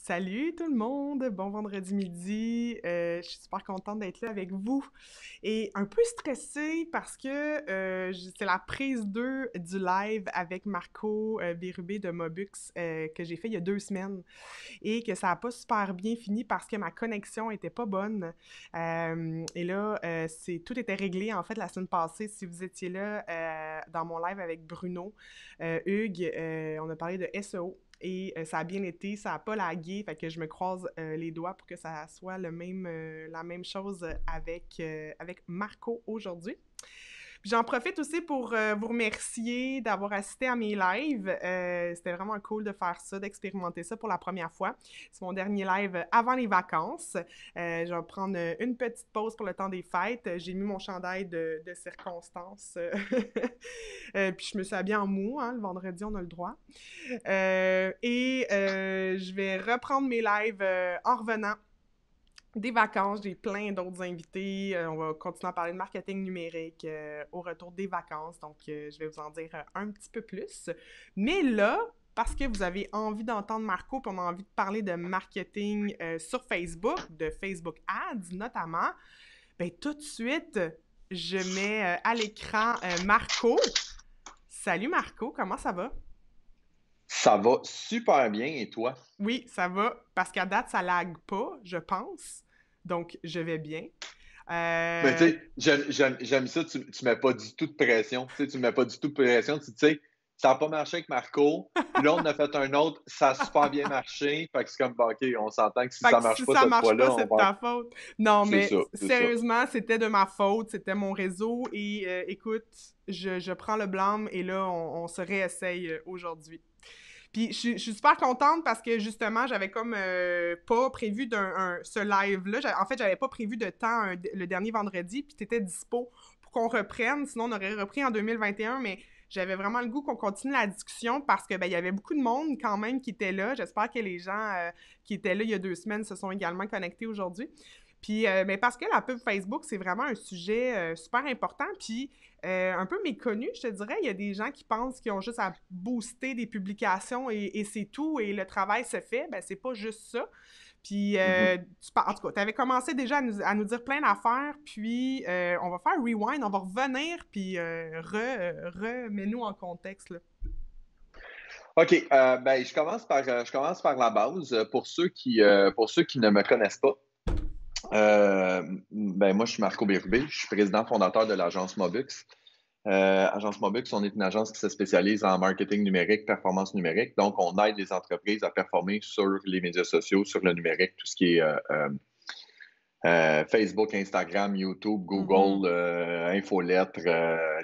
Salut tout le monde, bon vendredi midi. Je suis super contente d'être là avec vous et un peu stressée parce que c'est la prise 2 du live avec Marco Bérubé de Mobux que j'ai fait il y a 2 semaines et que ça n'a pas super bien fini parce que ma connexion était pas bonne. Et là, tout était réglé en fait la semaine passée. Si vous étiez là dans mon live avec Bruno, Hugues, on a parlé de SEO. Et ça a bien été, ça n'a pas lagué, fait que je me croise les doigts pour que ça soit la même chose avec Marco aujourd'hui. Puis j'en profite aussi pour vous remercier d'avoir assisté à mes lives. C'était vraiment cool de faire ça, d'expérimenter ça pour la première fois. C'est mon dernier live avant les vacances. Je vais prendre une petite pause pour le temps des fêtes. J'ai mis mon chandail de circonstance. Puis je me suis habillée en mou, hein, le vendredi, on a le droit. Je vais reprendre mes lives en revenant des vacances. J'ai plein d'autres invités. On va continuer à parler de marketing numérique au retour des vacances. Donc, je vais vous en dire un petit peu plus. Mais là, parce que vous avez envie d'entendre Marco, puis on a envie de parler de marketing sur Facebook, de Facebook Ads notamment, ben tout de suite, je mets à l'écran Marco. Salut Marco, comment ça va? Ça va super bien et toi? Oui, ça va, parce qu'à date, ça lag pas, je pense. Donc, je vais bien. Mais tu Euh, sais, j'aime ça, tu mets pas du tout de pression. Tu sais, tu mets pas du tout de pression. Tu sais, ça n'a pas marché avec Marco. Puis là, on a fait un autre, ça a super bien marché. Fait que c'est comme, bon, OK, on s'entend que si Fait ça que marche si pas ça cette marche pas, fois-là, on c'est de va. ta faute. Non, C'est mais ça, c'est ça. sérieusement, c'était de ma faute, c'était mon réseau. Et écoute, je prends le blâme et là, on se réessaye aujourd'hui. Puis je suis super contente parce que justement, j'avais comme pas prévu ce live-là. En fait, j'avais pas prévu de temps le dernier vendredi, puis t'étais dispo pour qu'on reprenne. Sinon, on aurait repris en 2021, mais j'avais vraiment le goût qu'on continue la discussion parce que ben, il y avait beaucoup de monde quand même qui était là. J'espère que les gens qui étaient là il y a 2 semaines se sont également connectés aujourd'hui. Puis, mais parce que la pub Facebook, c'est vraiment un sujet super important. Puis, un peu méconnu, je te dirais. Il y a des gens qui pensent qu'ils ont juste à booster des publications et c'est tout, et le travail se fait. Ben, c'est pas juste ça. Puis, Mhm. en tout cas, tu avais commencé déjà à nous dire plein d'affaires, puis on va faire rewind, on va revenir, puis remets-nous en contexte, là. OK, ben, je commence par la base. Pour ceux qui ne me connaissent pas, ben, moi, je suis Marco Bérubé. Je suis président fondateur de l'agence Mobux. Agence Mobux, on est une agence qui se spécialise en marketing numérique, performance numérique. Donc, on aide les entreprises à performer sur les médias sociaux, sur le numérique, tout ce qui est Facebook, Instagram, YouTube, Mhm. Google, infolettres,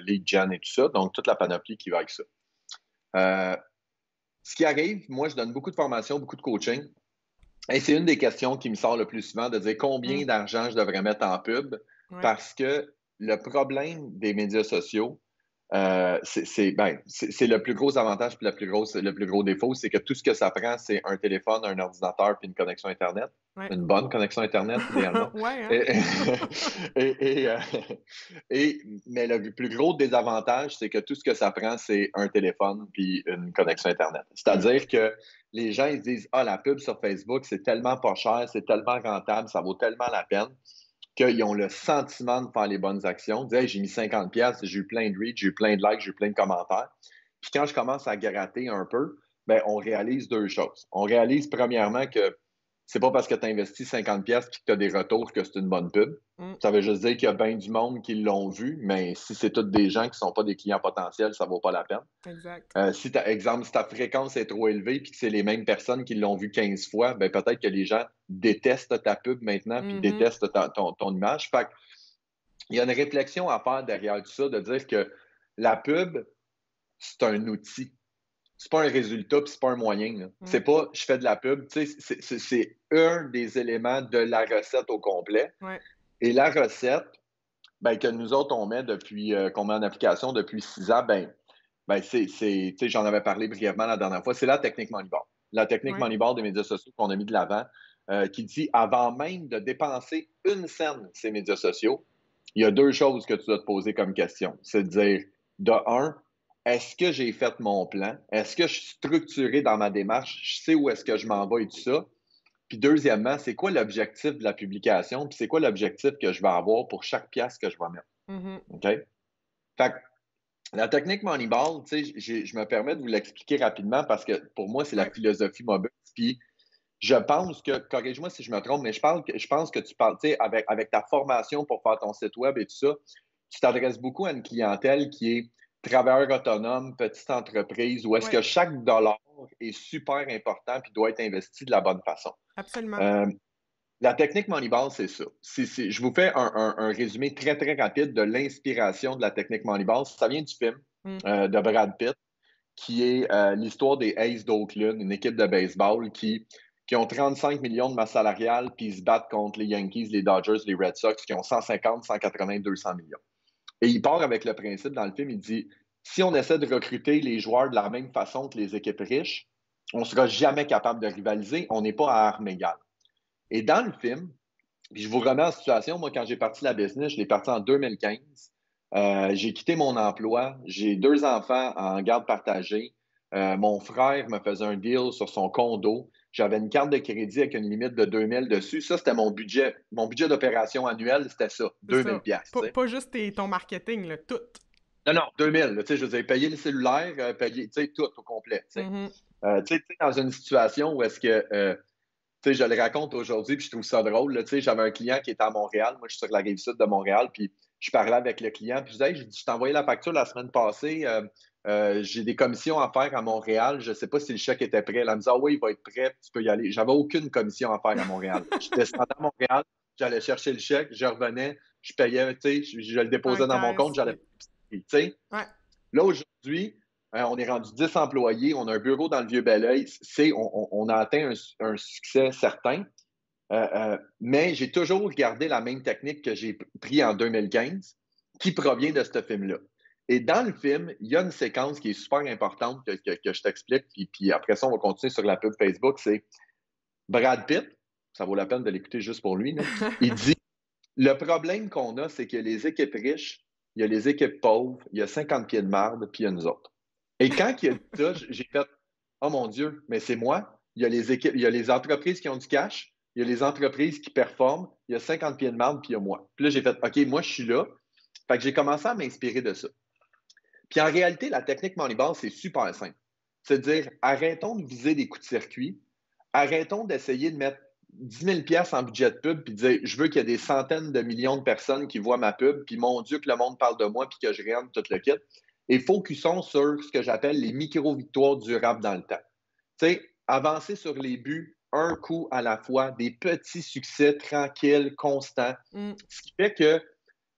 lead gen et tout ça. Donc, toute la panoplie qui va avec ça. Euh, Ce qui arrive, moi, je donne beaucoup de formations, beaucoup de coaching. Et c'est une des questions qui me sort le plus souvent de dire combien Mm. d'argent je devrais mettre en pub Ouais. parce que le problème des médias sociaux, c'est le plus gros avantage puis le plus gros défaut, c'est que tout ce que ça prend, c'est un téléphone, un ordinateur puis une connexion Internet. Ouais. Une bonne connexion Internet, idéalement. Ouais, hein? Et, et, et, euh, mais le plus gros désavantage, c'est que tout ce que ça prend, c'est un téléphone puis une connexion Internet. Mm. C'est-à-dire que les gens ils se disent ah, la pub sur Facebook, c'est tellement pas cher, c'est tellement rentable, ça vaut tellement la peine qu'ils ont le sentiment de faire les bonnes actions. Ils disent hey, j'ai mis 50$, j'ai eu plein de reach, j'ai eu plein de likes, j'ai eu plein de commentaires. Puis quand je commence à gratter un peu, ben, on réalise deux choses. On réalise premièrement que c'est pas parce que tu as investi 50$ puis que tu as des retours que c'est une bonne pub. Mm. Ça veut juste dire qu'il y a bien du monde qui l'ont vu, mais si c'est tous des gens qui ne sont pas des clients potentiels, ça ne vaut pas la peine. Exact. Si ta fréquence est trop élevée et que c'est les mêmes personnes qui l'ont vu 15 fois, ben peut-être que les gens détestent ta pub maintenant puis Mhm. détestent ton image. Fait il y a une réflexion à faire derrière tout ça, de dire que la pub, c'est un outil. C'est pas un résultat puis c'est pas un moyen. Là. Mm. C'est pas je fais de la pub. C'est un des éléments de la recette au complet. Ouais. Et la recette, ben, que nous autres, on met depuis qu'on met en application depuis 6 ans, j'en avais parlé brièvement la dernière fois, c'est la technique Moneyball. La technique Ouais. Moneyball des médias sociaux qu'on a mis de l'avant, qui dit avant même de dépenser une scène ces médias sociaux, il y a deux choses que tu dois te poser comme question. C'est de dire, de un, est-ce que j'ai fait mon plan? Est-ce que je suis structuré dans ma démarche? Je sais où est-ce que je m'en vais et tout ça? Puis deuxièmement, c'est quoi l'objectif de la publication, puis c'est quoi l'objectif que je vais avoir pour chaque pièce que je vais mettre. Mhm. OK? Fait que la technique Moneyball, tu sais, je me permets de vous l'expliquer rapidement parce que pour moi, c'est la Ouais. philosophie mobile. Puis je pense que, corrige-moi si je me trompe, mais je pense que tu parles, tu sais, avec ta formation pour faire ton site web et tout ça, tu t'adresses beaucoup à une clientèle qui est travailleur autonome, petite entreprise, où est-ce Ouais, que chaque dollar est super important puis doit être investi de la bonne façon. absolument. Euh, la technique Moneyball, c'est ça. Je vous fais un résumé très, très rapide de l'inspiration de la technique Moneyball. Ça vient du film Mm. de Brad Pitt, qui est l'histoire des Aces d'Oakland, une équipe de baseball qui ont 35 millions de masse salariale, puis ils se battent contre les Yankees, les Dodgers, les Red Sox, qui ont 150, 180, 200 millions. Et il part avec le principe dans le film, il dit, si on essaie de recruter les joueurs de la même façon que les équipes riches, on ne sera jamais capable de rivaliser, on n'est pas à armes égales. Et dans le film, puis je vous remets en situation, moi, quand j'ai parti la business, je l'ai parti en 2015. J'ai quitté mon emploi. J'ai 2 enfants en garde partagée. Mon frère me faisait un deal sur son condo. J'avais une carte de crédit avec une limite de 2000 dessus. Ça, c'était mon budget. Mon budget d'opération annuel, c'était ça, C'est 2000 ça. pièces. Pas juste ton marketing, là, tout. Non, non, 2000. Tu sais, je veux dire, payer le cellulaire, payer, tu sais, tout au complet. Mhm. Tu sais, dans une situation où est-ce que tu sais, je le raconte aujourd'hui, puis je trouve ça drôle. Là, tu sais, j'avais un client qui était à Montréal. Moi, je suis sur la rive sud de Montréal, puis je parlais avec le client. Puis je disais, hey, je t'ai envoyé la facture la semaine passée. J'ai des commissions à faire à Montréal. Je ne sais pas si le chèque était prêt. Elle me dit, ah oui, il va être prêt, tu peux y aller. J'avais aucune commission à faire à Montréal. Je descendais à Montréal, j'allais chercher le chèque, je revenais, je payais, tu sais, je le En déposais dans mon compte, caisse, j'allais. puis... Tu sais, Ouais. là, aujourd'hui, on est rendu 10 employés, on a un bureau dans le Vieux-Belleuil. On a atteint un succès certain. Mais j'ai toujours gardé la même technique que j'ai pris en 2015, qui provient de ce film-là. Et dans le film, il y a une séquence qui est super importante que je t'explique, puis après ça, on va continuer sur la pub Facebook. C'est Brad Pitt, ça vaut la peine de l'écouter juste pour lui, là. Il dit, le problème qu'on a, c'est que les équipes riches, il y a les équipes pauvres, il y a 50 pieds de marde, puis il y a nous autres. Et quand il a dit ça, j'ai fait, oh mon Dieu, mais c'est moi. Il y a les équipes, il y a les entreprises qui ont du cash, il y a les entreprises qui performent, il y a 50 pieds de marde, puis il y a moi. Puis là, j'ai fait, OK, moi, je suis là. Fait que j'ai commencé à m'inspirer de ça. Puis en réalité, la technique Moneyball, c'est super simple. C'est-à-dire, arrêtons de viser des coups de circuit, arrêtons d'essayer de mettre 10 000 pièces en budget de pub, puis dire, je veux qu'il y ait des centaines de millions de personnes qui voient ma pub, puis mon Dieu, que le monde parle de moi, puis que je rende tout le kit. Et focusons sur ce que j'appelle les micro-victoires durables dans le temps. Tu sais, avancer sur les buts, un coup à la fois, des petits succès tranquilles, constants. Mm. Ce qui fait que,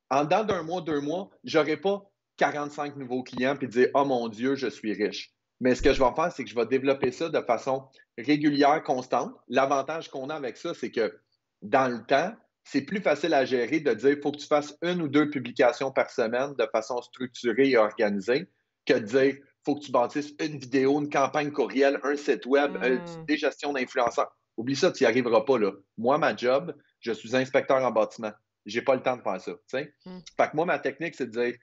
en dedans d'un mois, 2 mois, j'aurai pas 45 nouveaux clients puis dire, oh mon Dieu, je suis riche. Mais ce que je vais faire, c'est que je vais développer ça de façon régulière, constante. L'avantage qu'on a avec ça, c'est que dans le temps, c'est plus facile à gérer de dire, il faut que tu fasses 1 ou 2 publications par semaine de façon structurée et organisée, que de dire, il faut que tu bâtisses une vidéo, une campagne courriel, un site web, Mm. des gestions d'influenceurs. Oublie ça, tu n'y arriveras pas là. Moi, ma job, je suis inspecteur en bâtiment. J'ai pas le temps de faire ça. T'sais? Mm. Fait que moi, ma technique, c'est de dire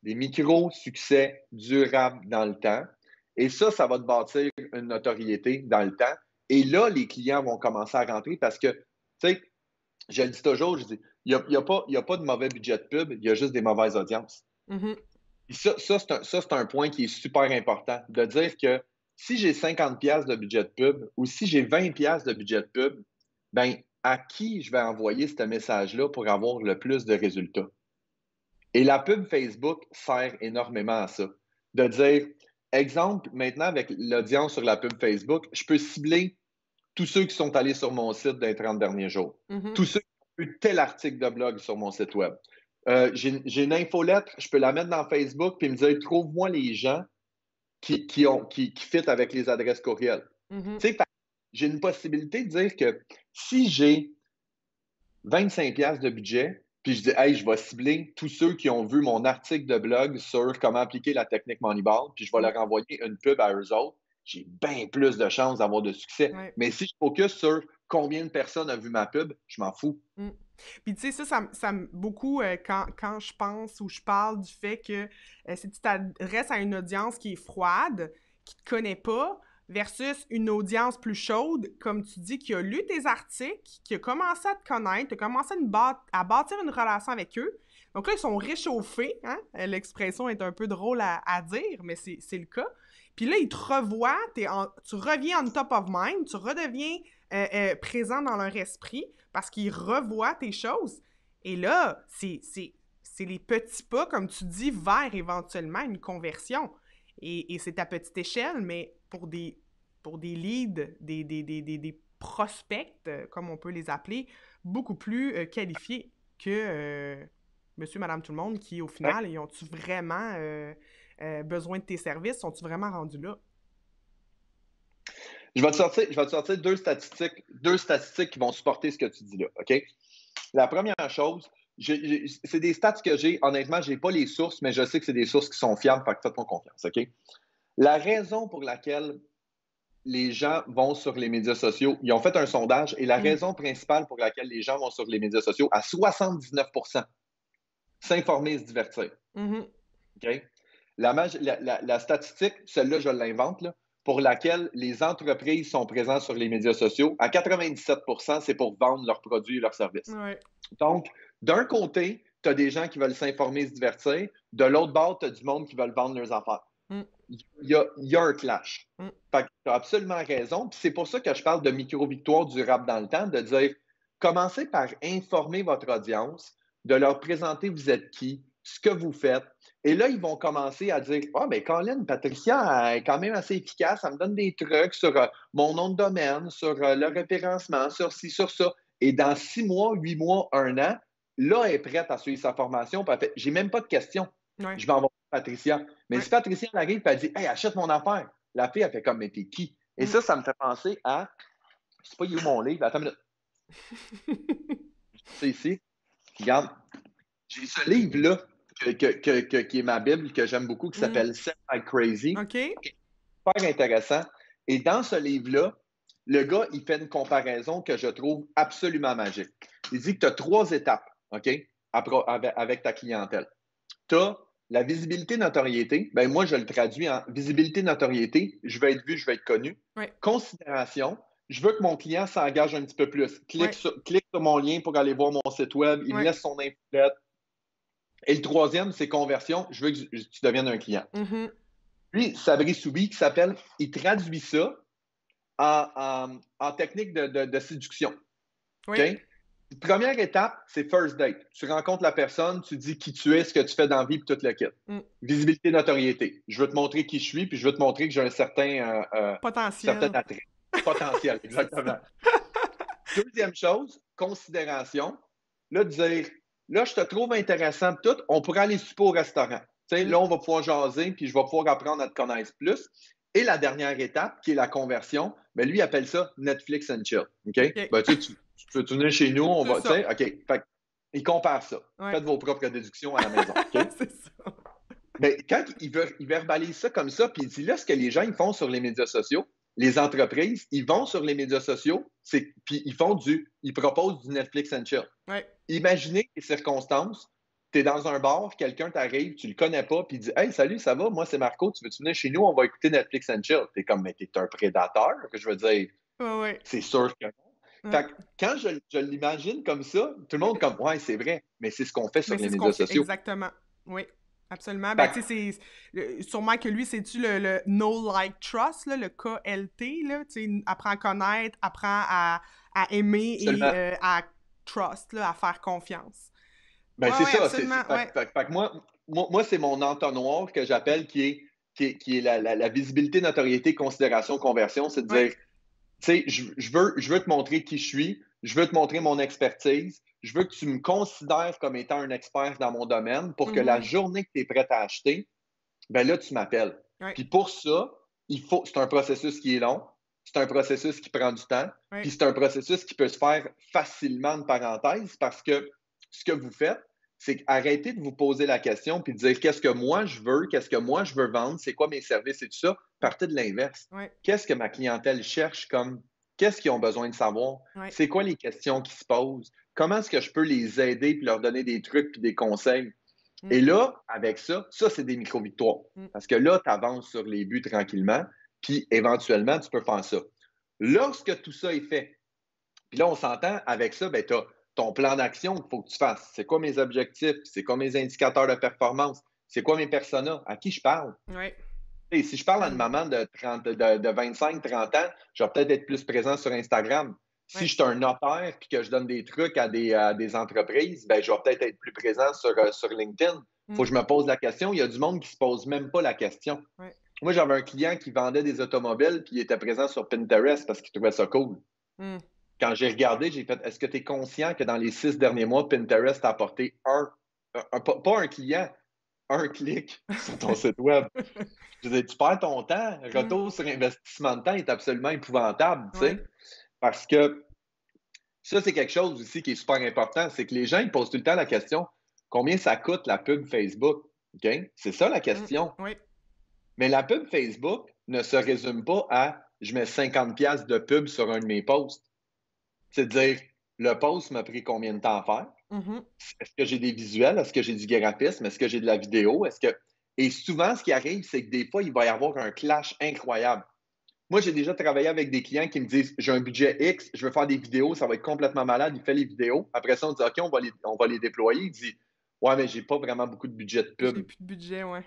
des micro-succès durables dans le temps. Et ça va te bâtir une notoriété dans le temps. Et là, les clients vont commencer à rentrer parce que, tu sais, je le dis toujours, je dis, il n'y a pas de mauvais budget de pub, il y a juste des mauvaises audiences. Mhm. Et c'est un point qui est super important, de dire que si j'ai 50 pièces de budget de pub ou si j'ai 20 pièces de budget de pub, ben à qui je vais envoyer ce message-là pour avoir le plus de résultats? Et la pub Facebook sert énormément à ça. De dire, exemple, maintenant avec l'audience sur la pub Facebook, je peux cibler tous ceux qui sont allés sur mon site dans les 30 derniers jours, Mhm. tous ceux qui ont eu tel article de blog sur mon site web. J'ai une infolettre, je peux la mettre dans Facebook puis me dire, trouve-moi les gens qui fit avec les adresses courriel. Mhm. Tu sais, j'ai une possibilité de dire que si j'ai 25 pièces de budget, puis je dis, hey, je vais cibler tous ceux qui ont vu mon article de blog sur comment appliquer la technique Moneyball, puis je vais Mm. leur envoyer une pub à eux autres, j'ai bien plus de chances d'avoir de succès. Ouais. Mais si je focus sur combien de personnes ont vu ma pub, je m'en fous. Mm. Puis tu sais, ça me beaucoup, quand je pense ou je parle du fait que si tu t'adresses à une audience qui est froide, qui te connaît pas, versus une audience plus chaude, comme tu dis, qui a lu tes articles, qui a commencé à te connaître, qui a commencé à bâtir une relation avec eux. Donc là, ils sont réchauffés, hein? L'expression est un peu drôle à dire, mais c'est le cas. Puis là, ils te revoient, tu reviens on top of mind, tu redeviens présent dans leur esprit parce qu'ils revoient tes choses. Et là, c'est les petits pas, comme tu dis, vers éventuellement une conversion. Et c'est à petite échelle, mais pour des leads, des prospects, comme on peut les appeler, beaucoup plus qualifiés que monsieur, madame, tout le monde, qui, au final, ils ont-tu vraiment besoin de tes services? Sont-ils vraiment rendus là? Je vais te sortir deux statistiques qui vont supporter ce que tu dis là, OK? La première chose, c'est des stats que j'ai. Honnêtement, je n'ai pas les sources, mais je sais que c'est des sources qui sont fiables, fait que faites-moi confiance, OK? La raison pour laquelle les gens vont sur les médias sociaux, ils ont fait un sondage, et la raison principale pour laquelle les gens vont sur les médias sociaux, à 79 %, s'informer et se divertir. OK? La statistique, celle-là, je l'invente, là, pour laquelle les entreprises sont présentes sur les médias sociaux, à 97 %, c'est pour vendre leurs produits et leurs services. Ouais. Donc, d'un côté, tu as des gens qui veulent s'informer et se divertir. De l'autre bord, tu as du monde qui veulent vendre leurs affaires. Il y a un clash. Fait que tu as absolument raison. Puis c'est pour ça que je parle de micro-victoires durables dans le temps, de dire, commencez par informer votre audience, de leur présenter vous êtes qui, ce que vous faites. Et là, ils vont commencer à dire, ah, ben Colin, Patricia elle est quand même assez efficace, elle me donne des trucs sur mon nom de domaine, sur le référencement, sur ci, sur ça. Et dans 6 mois, 8 mois, 1 an, là, elle est prête à suivre sa formation. Puis elle fait, j'ai même pas de questions. Ouais. Je vais envoyer Patricia. Mais si Patricia arrive et elle dit, hey, achète mon affaire, la fille, elle fait comme, mais t'es qui? Et ça me fait penser à, je sais pas, il est où mon livre? Attends une minute. C'est ici. Regarde, j'ai ce livre-là qui est ma Bible, que j'aime beaucoup, qui s'appelle Sell Like Crazy. OK. Super intéressant. Et dans ce livre-là, le gars, il fait une comparaison que je trouve absolument magique. Il dit que tu as 3 étapes, OK, avec ta clientèle. Tu as la visibilité notoriété. Ben moi, je le traduis en visibilité notoriété. Je vais être vu, je vais être connu. Ouais. Considération. Je veux que mon client s'engage un petit peu plus. Clique sur mon lien pour aller voir mon site web. Il me laisse son infolette. Et le troisième, c'est conversion. Je veux que tu deviennes un client. Lui, Sabri Soubi, qui s'appelle, il traduit ça en technique de séduction. Okay? Première étape, c'est first date. Tu rencontres la personne, tu dis qui tu es, ce que tu fais dans la vie, puis tout le kit. Visibilité, notoriété. Je veux te montrer qui je suis, puis je veux te montrer que j'ai un certain attrait. Potentiel, exactement. Deuxième chose, considération. Là, dire, là, je te trouve intéressant, tout, on pourrait aller souper au restaurant. Là, on va pouvoir jaser, puis je vais pouvoir apprendre à te connaître plus. Et la dernière étape, qui est la conversion, ben lui, il appelle ça Netflix and chill. OK? Ben, tu peux venir chez nous, on va. OK. Fait, il compare ça. Faites vos propres déductions à la maison. OK? C'est ça. Mais quand il verbalise ça comme ça, puis il dit là, ce que les gens ils font sur les médias sociaux, les entreprises, ils vont sur les médias sociaux, puis ils proposent du Netflix and chill. Imaginez les circonstances. Tu es dans un bar, quelqu'un t'arrive, tu le connais pas, puis il dit « Hey, salut, ça va? Moi, c'est Marco, tu veux-tu venir chez nous? On va écouter Netflix and chill. » T'es comme « Mais t'es un prédateur? » Que je veux dire, c'est sûr que non. Fait que quand je l'imagine comme ça, tout le monde est comme « Ouais, c'est vrai. » Mais c'est ce qu'on fait sur les médias sociaux. Exactement. Oui, absolument. Ben, tu sais, sûrement que lui, c'est-tu le Know, Like, Trust, là, le KLT, là, tu sais, apprend à connaître, apprend à aimer et à trust, là, à faire confiance. Ben, c'est ça. Fait que moi, c'est mon entonnoir que j'appelle qui est la visibilité, notoriété, considération, conversion. C'est de dire, tu sais, je veux te montrer qui je suis, je veux te montrer mon expertise, je veux que tu me considères comme étant un expert dans mon domaine pour que la journée que tu es prête à acheter, ben là, tu m'appelles. Puis pour ça, c'est un processus qui est long, c'est un processus qui prend du temps, puis c'est un processus qui peut se faire facilement, de parenthèse, parce que ce que vous faites, c'est arrêter de vous poser la question puis de dire qu'est-ce que moi je veux vendre, c'est quoi mes services et tout ça. Partez de l'inverse. Qu'est-ce que ma clientèle cherche qu'est-ce qu'ils ont besoin de savoir? C'est quoi les questions qui se posent? Comment est-ce que je peux les aider puis leur donner des trucs puis des conseils? Et là, avec ça, c'est des micro-victoires. Parce que là, tu avances sur les buts tranquillement. puis éventuellement, tu peux faire ça. Lorsque tout ça est fait, puis là, on s'entend, avec ça, ben, tu as ton plan d'action qu'il faut que tu fasses. C'est quoi mes objectifs? C'est quoi mes indicateurs de performance? C'est quoi mes personas? À qui je parle? Ouais. Et si je parle à une maman de 25-30 ans, je vais peut-être être plus présent sur Instagram. Si Ouais. je suis un notaire et que je donne des trucs à des entreprises, ben, je vais peut-être être plus présent sur LinkedIn. Il faut que je me pose la question. Il y a du monde qui ne se pose même pas la question. Ouais. Moi, j'avais un client qui vendait des automobiles puis il était présent sur Pinterest parce qu'il trouvait ça cool. Mm. Quand j'ai regardé, j'ai fait, est-ce que tu es conscient que dans les 6 derniers mois, Pinterest a apporté pas un client, un clic sur ton site web? Je veux dire, tu perds ton temps. Retour sur investissement de temps est absolument épouvantable, tu Ouais. sais, parce que ça, c'est quelque chose aussi qui est super important. C'est que les gens, ils posent tout le temps la question, combien ça coûte la pub Facebook? OK? C'est ça la question. Ouais. Mais la pub Facebook ne se résume pas à je mets 50$ de pub sur un de mes posts. C'est de dire, le post m'a pris combien de temps à faire? Mhm. Est-ce que j'ai des visuels? Est-ce que j'ai du graphisme? Est-ce que j'ai de la vidéo? Et souvent, ce qui arrive, c'est que des fois, il va y avoir un clash incroyable. Moi, j'ai déjà travaillé avec des clients qui me disent, j'ai un budget X, je veux faire des vidéos, ça va être complètement malade. Il fait les vidéos. Après ça, on dit, OK, on va les déployer. Il dit, ouais, mais j'ai pas vraiment beaucoup de budget de J'ai pub. plus de budget, ouais.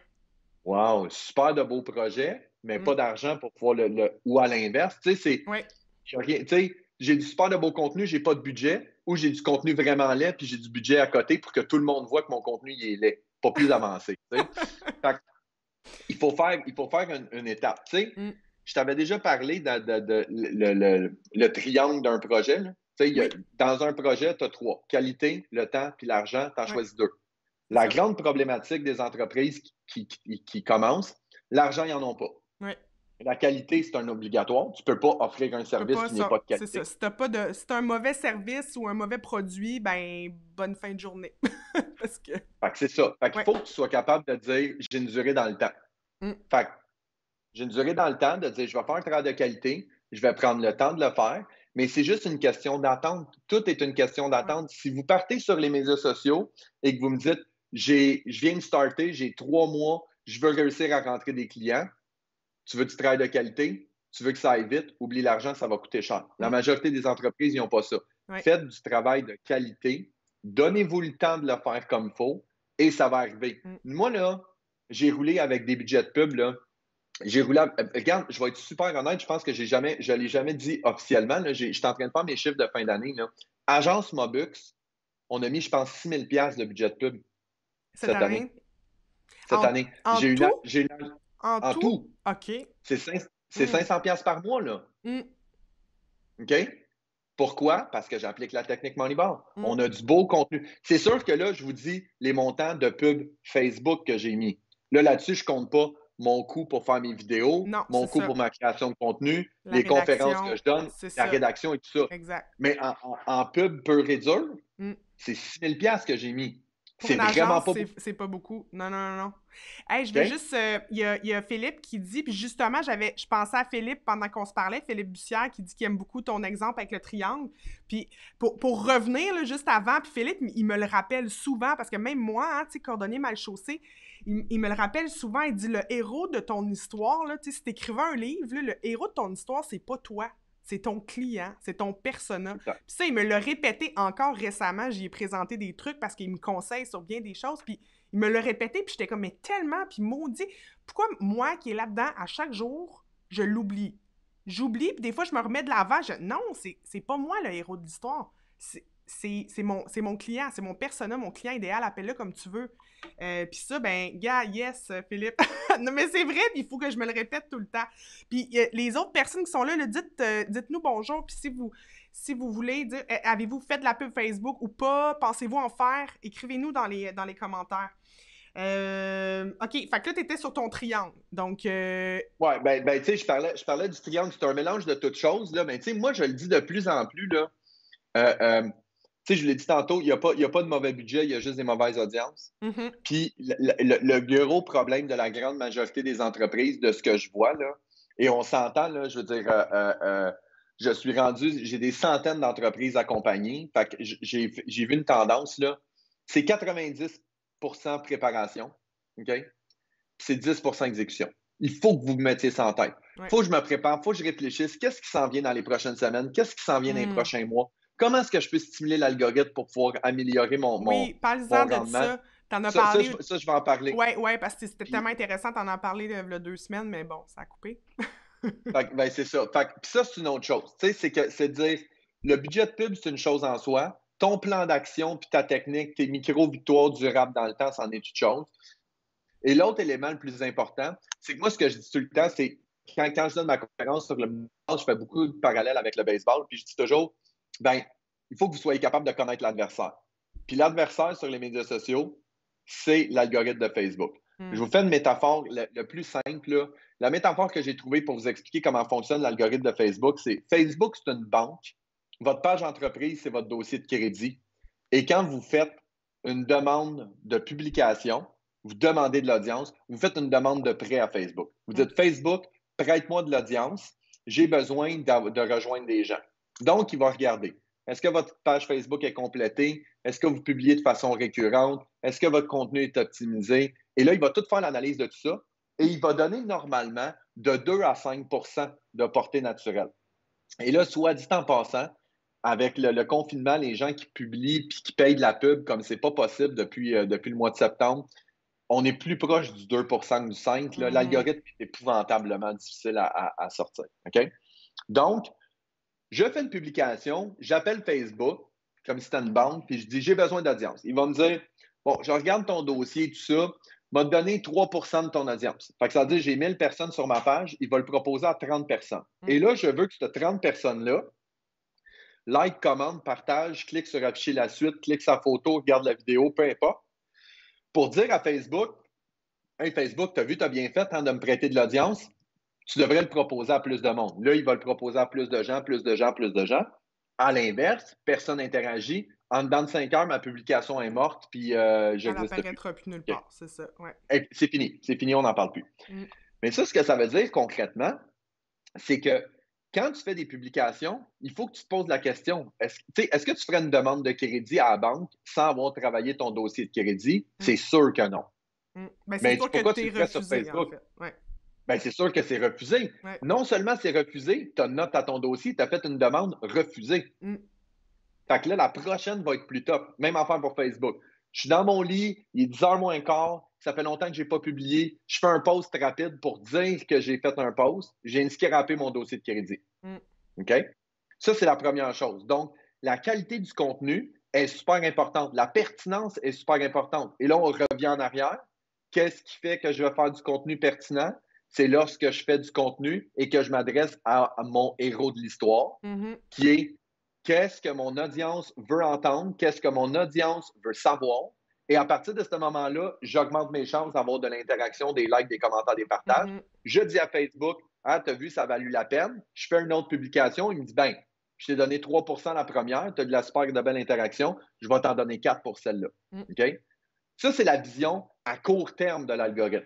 Wow, super de beaux projets, mais Mm. pas d'argent pour pouvoir ou à l'inverse. Tu sais, Ouais. tu sais, j'ai du super de beau contenu, j'ai pas de budget, ou j'ai du contenu vraiment laid, puis j'ai du budget à côté pour que tout le monde voit que mon contenu il est laid, pas plus avancé. Tu sais. Fait que, il faut faire une étape. Tu sais, Mm. je t'avais déjà parlé le triangle d'un projet. Là. Tu sais, Oui. dans un projet, tu as 3. Qualité, le temps, puis l'argent, tu en Ouais. choisis 2. C'est La ça. grande problématique des entreprises qui commencent, l'argent, ils n'en ont pas. Ouais. La qualité, c'est un obligatoire. Tu ne peux pas offrir un Tu peux service pas qui n'est ça. pas de C'est ça. qualité. Si t'as un mauvais service ou un mauvais produit, ben bonne fin de journée. Parce que. Fait que c'est ça. Fait qu'il Ouais. faut que tu sois capable de dire j'ai une durée dans le temps. Mm. Fait que j'ai une durée dans le temps de dire je vais faire un travail de qualité, je vais prendre le temps de le faire, mais c'est juste une question d'attente. Tout est une question Ouais. d'attente. Si vous partez sur les médias sociaux et que vous me dites je viens de starter, j'ai 3 mois, je veux réussir à rentrer des clients, tu veux du travail de qualité, tu veux que ça aille vite, oublie l'argent, ça va coûter cher. La Mm. majorité des entreprises, ils n'ont pas ça. Ouais. Faites du travail de qualité, donnez-vous le temps de le faire comme il faut et ça va arriver. Mm. Moi, là, j'ai roulé avec des budgets de pub, là. J'ai roulé. Regarde, je vais être super honnête, je pense que je ne l'ai jamais dit officiellement. Je suis en train de faire mes chiffres de fin d'année. Là. Agence Mobux, on a mis, je pense, 6 000 $ de budget de pub Cette cette année. année. Cette année. En tout? En En tout? tout, OK. c'est Mm. 500$ par mois, là. Mm. OK? Pourquoi? Parce que j'applique la technique Moneyball. Mm. On a du beau contenu. C'est sûr que là, je vous dis les montants de pub Facebook que j'ai mis. Là-dessus, je ne compte pas mon coût pour faire mes vidéos, Non, mon c'est coût ça. pour ma création de contenu, La les conférences que rédaction, je donne, c'est la ça. rédaction et tout ça. Exact. Mais en pub pur et dur, Mm. c'est 6 000 $ que j'ai mis. Pour C'est une vraiment agence, pas beaucoup. c'est pas beaucoup. Non, non, non, non. Hey, je veux OK? juste. Il y a Philippe qui dit, puis justement, je pensais à Philippe pendant qu'on se parlait, Philippe Bussière, qui dit qu'il aime beaucoup ton exemple avec le triangle. Puis pour revenir là, juste avant, puis Philippe, il me le rappelle souvent, parce que même moi, hein, tu sais, cordonnier mal chaussé, il me le rappelle souvent, il dit le héros de ton histoire, là, tu sais, si t'écrivais un livre, là, le héros de ton histoire, c'est pas toi. C'est ton client, c'est ton persona. Puis ça, il me l'a répété encore récemment. J'y ai présenté des trucs parce qu'il me conseille sur bien des choses. Puis il me l'a répété, puis j'étais comme, mais tellement, puis maudit. Pourquoi moi qui est là-dedans, à chaque jour, je l'oublie? J'oublie, puis des fois, je me remets de l'avant. Non, c'est pas moi le héros de l'histoire. C'est mon client, c'est mon persona, mon client idéal, appelle-le comme tu veux. Puis ça, ben, gars, yes, Philippe. Non, mais c'est vrai, puis il faut que je me le répète tout le temps. Puis les autres personnes qui sont là, dites-nous bonjour, puis si vous voulez dire, avez-vous fait de la pub Facebook ou pas? Pensez-vous en faire? Écrivez-nous dans les commentaires. OK, fait que là, t'étais sur ton triangle, donc... Ouais, ben tu sais, je parlais du triangle, c'est un mélange de toutes choses, là, mais tu sais, moi, je le dis de plus en plus, là, tu sais, je l'ai dit tantôt, il n'y a pas de mauvais budget, il y a juste des mauvaises audiences. Mm-hmm. Puis le gros problème de la grande majorité des entreprises, de ce que je vois, là, et on s'entend, là, je veux dire, je suis rendu, j'ai des centaines d'entreprises accompagnées, fait que j'ai vu une tendance, là, c'est 90% préparation, OK? Puis c'est 10% exécution. il faut que vous vous mettiez ça en tête. Il Ouais. faut que je me prépare, il faut que je réfléchisse. Qu'est-ce qui s'en vient dans les prochaines semaines? Qu'est-ce qui s'en vient dans les Mmh. prochains mois? Comment est-ce que je peux stimuler l'algorithme pour pouvoir améliorer Oui, mon parle-en de rendement? ça. T'en as parlé. Ça, je vais en parler. Ouais, ouais, parce que c'était Puis, tellement intéressant, t'en as parlé il y a 2 semaines, mais bon, ça a coupé. ben, c'est ça. Puis ça, c'est une autre chose. Tu sais, c'est de dire, le budget de pub, c'est une chose en soi. Ton plan d'action, puis ta technique, tes micro-victoires durables dans le temps, c'en est une chose. Et l'autre élément le plus important, c'est que moi, ce que je dis tout le temps, c'est quand je donne ma conférence sur le baseball, je fais beaucoup de parallèles avec le baseball, puis je dis toujours, ben, il faut que vous soyez capable de connaître l'adversaire. Puis l'adversaire sur les médias sociaux, c'est l'algorithme de Facebook. Je Mm. vous fais une métaphore le plus simple. Là. La métaphore que j'ai trouvée pour vous expliquer comment fonctionne l'algorithme de Facebook, c'est Facebook, c'est une banque. Votre page entreprise, c'est votre dossier de crédit. Et quand vous faites une demande de publication, vous demandez de l'audience, vous faites une demande de prêt à Facebook. Vous dites, Facebook, prête-moi de l'audience, j'ai besoin de rejoindre des gens. Donc, il va regarder. Est-ce que votre page Facebook est complétée? Est-ce que vous publiez de façon récurrente? Est-ce que votre contenu est optimisé? Et là, il va tout faire l'analyse de tout ça et il va donner normalement de 2 à 5 de portée naturelle. Et là, soit dit en passant, avec le confinement, les gens qui publient et qui payent de la pub comme c'est pas possible depuis le mois de septembre, on est plus proche du 2 que du 5 %. L'algorithme est épouvantablement difficile à sortir. OK? Donc, je fais une publication, j'appelle Facebook, comme si c'était une banque, puis je dis j'ai besoin d'audience. Il va me dire bon, je regarde ton dossier, tout ça, m'a donné 3 de ton audience. Fait que ça veut dire j'ai 1000 personnes sur ma page, il va le proposer à 30 personnes. Et là, je veux que ces 30 personnes-là like, commande, partage, clique sur afficher la suite, clique sa photo, regarde la vidéo, peu importe, pour dire à Facebook hey, Facebook, t'as vu, t'as bien fait de me prêter de l'audience, tu devrais le proposer à plus de monde. Là, il va le proposer à plus de gens, plus de gens, plus de gens. À l'inverse, personne n'interagit. En dedans de 5 heures, ma publication est morte, puis Elle j'existe plus. apparaîtra plus nulle Okay. part, c'est ça, ouais. C'est fini, on n'en parle plus. Mm. Mais ça, ce que ça veut dire concrètement, c'est que quand tu fais des publications, il faut que tu te poses la question, est-ce que tu ferais une demande de crédit à la banque sans avoir travaillé ton dossier de crédit? C'est sûr que non. Ben, c'est Mais sûr que pourquoi tu tu es le ferais sur refusé, en Facebook? fait. Ouais. Ben, c'est sûr que c'est refusé. Ouais. Non seulement c'est refusé, tu as une note à ton dossier, tu as fait une demande refusée. Fait que là, la prochaine va être plus top. Même affaire pour Facebook. Je suis dans mon lit, il est 10h moins quart, ça fait longtemps que je n'ai pas publié. Je fais un post rapide pour dire que j'ai fait un post. J'ai inscrit scrappé mon dossier de crédit. OK? Ça, c'est la première chose. Donc, la qualité du contenu est super importante. La pertinence est super importante. Et là, on revient en arrière. Qu'est-ce qui fait que je vais faire du contenu pertinent? C'est lorsque je fais du contenu et que je m'adresse à mon héros de l'histoire, qui est qu'est-ce que mon audience veut entendre, qu'est-ce que mon audience veut savoir. Et à partir de ce moment-là, j'augmente mes chances d'avoir de l'interaction, des likes, des commentaires, des partages. Je dis à Facebook, ah, t'as vu, ça a valu la peine. Je fais une autre publication. Il me dit, ben, je t'ai donné 3 la première, tu as de la super de belle interaction, je vais t'en donner 4 pour celle-là. OK? Ça, c'est la vision à court terme de l'algorithme.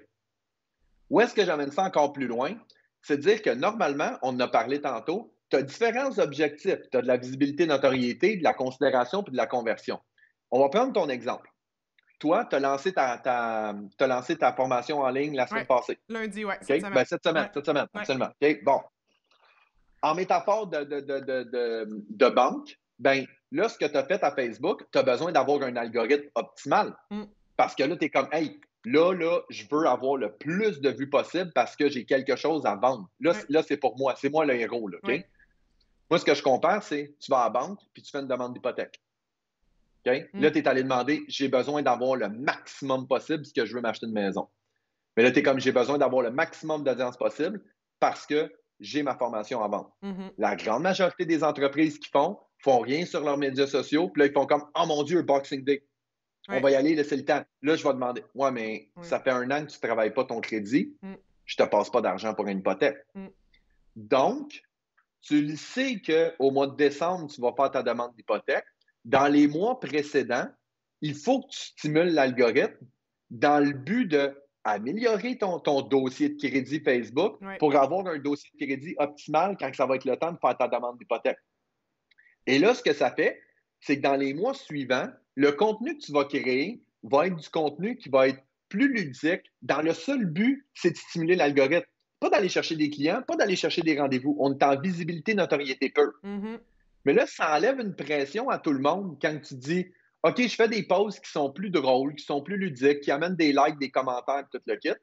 Où est-ce que j'amène ça encore plus loin? C'est de dire que normalement, on en a parlé tantôt, tu as différents objectifs. Tu as de la visibilité, notoriété, de la considération puis de la conversion. On va prendre ton exemple. Toi, tu as lancé ta formation en ligne la semaine passée. Lundi, oui. Okay? Cette semaine, absolument. Okay? Bon. En métaphore de banque, ben, là, ce que tu as fait à Facebook, tu as besoin d'avoir un algorithme optimal. Parce que là, tu es comme, hey, là, je veux avoir le plus de vues possible parce que j'ai quelque chose à vendre. Là, c'est pour moi. C'est moi le héros. Là, OK? Moi, ce que je compare, c'est tu vas à la banque puis tu fais une demande d'hypothèque. Okay? Là, tu es allé demander, j'ai besoin d'avoir le maximum possible parce que je veux m'acheter une maison. Mais là, tu es comme, j'ai besoin d'avoir le maximum d'audience possible parce que j'ai ma formation à vendre. La grande majorité des entreprises qui font rien sur leurs médias sociaux. Puis là, ils font comme, oh mon Dieu, Boxing Day. On va y aller, laisser le temps. Là, je vais demander, ouais, mais ça fait 1 an que tu ne travailles pas ton crédit. Je ne te passe pas d'argent pour une hypothèque. Donc, tu le sais qu'au mois de décembre, tu vas faire ta demande d'hypothèque. Dans les mois précédents, il faut que tu stimules l'algorithme dans le but d'améliorer ton dossier de crédit Facebook pour avoir un dossier de crédit optimal quand ça va être le temps de faire ta demande d'hypothèque. Et là, ce que ça fait, c'est que dans les mois suivants, le contenu que tu vas créer va être du contenu qui va être plus ludique, dans le seul but, c'est de stimuler l'algorithme. Pas d'aller chercher des clients, pas d'aller chercher des rendez-vous. On est en visibilité, notoriété pure. Mhm. Mais là, ça enlève une pression à tout le monde quand tu dis OK, je fais des posts qui sont plus drôles, qui sont plus ludiques, qui amènent des likes, des commentaires, tout le kit,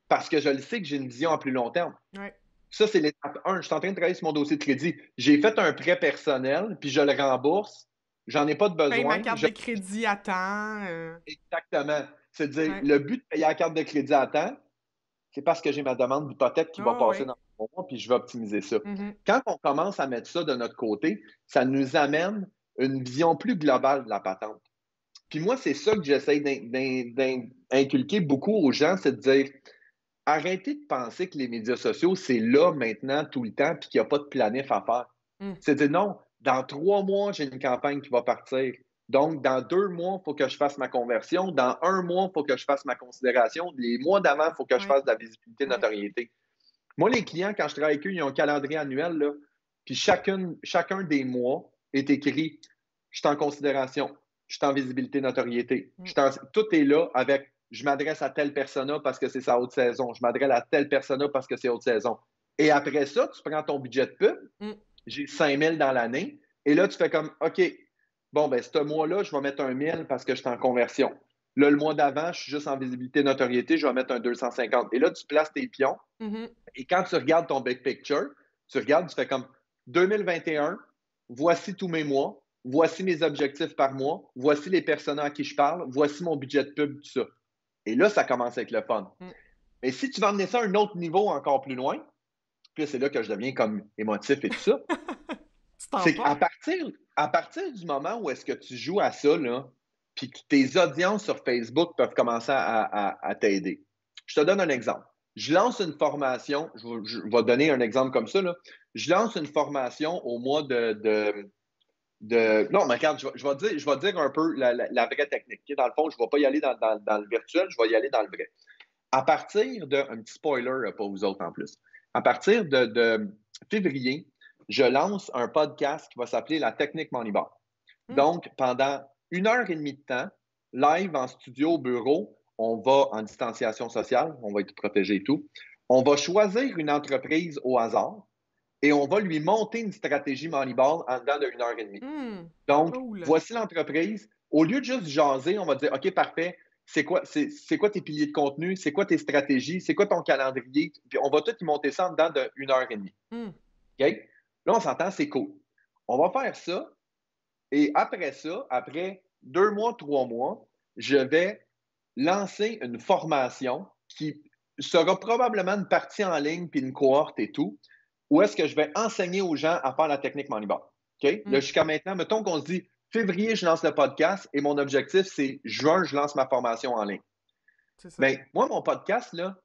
parce que je le sais que j'ai une vision à plus long terme. Ouais. Ça, c'est l'étape 1. Je suis en train de travailler sur mon dossier de crédit. J'ai fait un prêt personnel, puis je le rembourse. J'en ai pas de Paye ma besoin. carte de crédit à temps. Exactement. C'est-à-dire, Ouais. le but de payer la carte de crédit à temps, c'est parce que j'ai ma demande d'hypothèque qui va Oh, passer ouais. dans mon mois, puis je vais optimiser ça. Mhm. Quand on commence à mettre ça de notre côté, ça nous amène une vision plus globale de la patente. Puis moi, c'est ça que j'essaie d'inculquer beaucoup aux gens, c'est de dire, arrêtez de penser que les médias sociaux, c'est là maintenant, tout le temps, puis qu'il n'y a pas de planif à faire. Mm. C'est de dire, non, dans 3 mois, j'ai une campagne qui va partir. Donc, dans 2 mois, il faut que je fasse ma conversion. Dans 1 mois, il faut que je fasse ma considération. Les mois d'avant, il faut que je Ouais. fasse de la visibilité, Ouais. notoriété. Moi, les clients, quand je travaille avec eux, ils ont un calendrier annuel, là, puis chacun des mois est écrit, je suis en considération, je suis en visibilité, notoriété. Tout est là avec, je m'adresse à telle persona parce que c'est sa haute saison, je m'adresse à telle persona parce que c'est haute saison. Et après ça, tu prends ton budget de pub, j'ai 5 000 dans l'année, et là, tu fais comme, OK, bon, ben ce mois-là, je vais mettre un 1000 parce que je suis en conversion. Là, le mois d'avant, je suis juste en visibilité, notoriété, je vais mettre un 250. Et là, tu places tes pions. Mhm. Et quand tu regardes ton big picture, tu regardes, tu fais comme 2021, voici tous mes mois, voici mes objectifs par mois, voici les personnes à qui je parle, voici mon budget de pub, tout ça. Et là, ça commence avec le fun. Mais si tu vas emmener ça à un autre niveau encore plus loin, puis c'est là que je deviens comme émotif et tout ça, c'est qu'à partir du moment où est-ce que tu joues à ça, là, puis que tes audiences sur Facebook peuvent commencer à t'aider. Je te donne un exemple. Je lance une formation, je vais donner un exemple comme ça, là. Je lance une formation au mois non, mais regarde, je vais dire un peu la vraie technique. Okay? Dans le fond, je ne vais pas y aller dans le virtuel, je vais y aller dans le vrai. À partir un petit spoiler pour vous autres en plus, à partir de février, je lance un podcast qui va s'appeler La Technique Moneyball. Donc, pendant 1 heure et demie de temps, live en studio au bureau, on va en distanciation sociale, on va être protégé et tout. On va choisir une entreprise au hasard et on va lui monter une stratégie Moneyball en dedans de 1 heure et demie. Donc, Cool. voici l'entreprise. Au lieu de juste jaser, on va dire, OK, parfait, c'est quoi tes piliers de contenu, c'est quoi tes stratégies, c'est quoi ton calendrier, puis on va tout y monter ça en dedans de 1 heure et demie. OK? Là, on s'entend, c'est cool. On va faire ça, et après ça, après 2 mois, 3 mois, je vais lancer une formation qui sera probablement une partie en ligne, puis une cohorte et tout, où est-ce que je vais enseigner aux gens à faire la technique Moneyball. OK? Là, jusqu'à maintenant, mettons qu'on se dit, février, je lance le podcast, et mon objectif, c'est juin, je lance ma formation en ligne. Bien, moi, mon podcast, là,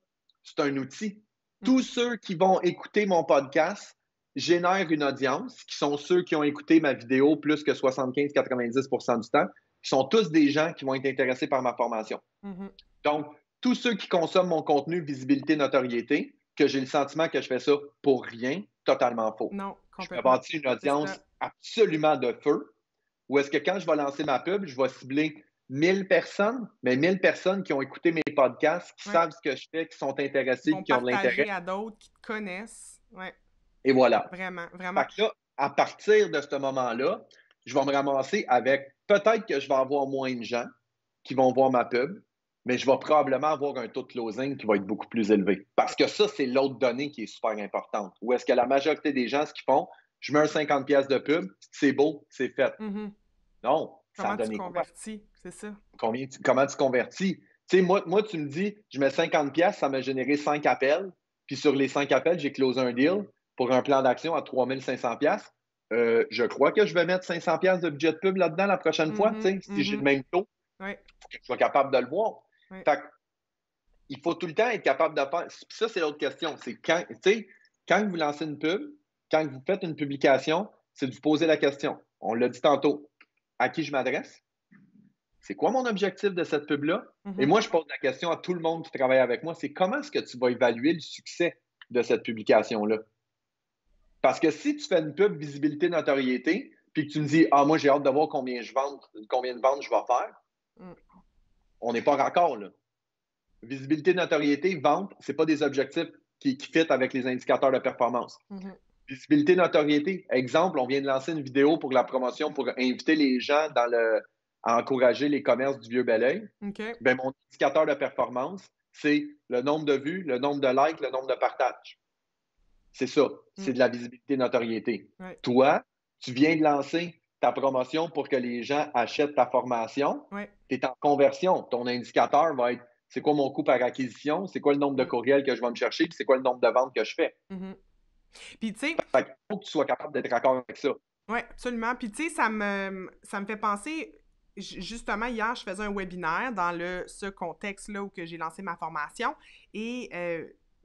c'est un outil. Tous ceux qui vont écouter mon podcast génèrent une audience, qui sont ceux qui ont écouté ma vidéo plus que 75-90% du temps, qui sont tous des gens qui vont être intéressés par ma formation. Donc, tous ceux qui consomment mon contenu, visibilité, notoriété, que j'ai le sentiment que je fais ça pour rien, totalement faux. Non, je vais complètement. bâtir une audience absolument de feu, où est-ce que quand je vais lancer ma pub, je vais cibler 1000 personnes, mais 1000 personnes qui ont écouté mes podcasts, qui savent ce que je fais, qui sont intéressés, qui ont de l'intérêt. À d'autres, qui te connaissent. Ouais. Et voilà. Vraiment, vraiment. Fait que là, à partir de ce moment-là, je vais me ramasser avec, peut-être que je vais avoir moins de gens qui vont voir ma pub, mais je vais probablement avoir un taux de closing qui va être beaucoup plus élevé. Parce que ça, c'est l'autre donnée qui est super importante. Où est-ce que la majorité des gens, ce qu'ils font, je mets un 50$ de pub, c'est beau, c'est fait. Non, comment tu convertis, c'est ça. Comment tu convertis? Tu sais, moi, tu me dis, je mets 50$, ça m'a généré 5 appels, puis sur les 5 appels, j'ai closé un deal pour un plan d'action à 3500$. Je crois que je vais mettre 500$ de budget de pub là-dedans la prochaine fois, si j'ai le même taux, pour que je sois capable de le voir. Fait que, il faut tout le temps être capable de faire. Puis ça, c'est l'autre question. C'est quand vous lancez une pub, quand vous faites une publication, c'est de vous poser la question. On l'a dit tantôt. À qui je m'adresse? C'est quoi mon objectif de cette pub-là? Et moi, je pose la question à tout le monde qui travaille avec moi, c'est comment est-ce que tu vas évaluer le succès de cette publication-là? Parce que si tu fais une pub visibilité, notoriété, puis que tu me dis, moi, j'ai hâte de voir combien de ventes je vais faire, on n'est pas encore là. Visibilité, notoriété, vente, c'est pas des objectifs qui fit avec les indicateurs de performance. Mhm. Visibilité, notoriété. Exemple, on vient de lancer une vidéo pour la promotion pour inviter les gens à encourager les commerces du Vieux-Belleuil. OK. Ben, mon indicateur de performance, c'est le nombre de vues, le nombre de likes, le nombre de partages. C'est ça. C'est de la visibilité, notoriété. Ouais. Toi, tu viens de lancer ta promotion pour que les gens achètent ta formation. Ouais. Tu es en conversion. Ton indicateur va être c'est quoi mon coût par acquisition, c'est quoi le nombre de courriels que je vais me chercher, puis c'est quoi le nombre de ventes que je fais. Puis, tu sais, Fait qu'il faut que tu sois capable d'être d'accord avec ça. oui, absolument. Puis, tu sais, ça me fait penser, justement, hier, je faisais un webinaire dans ce contexte-là où que j'ai lancé ma formation. Et,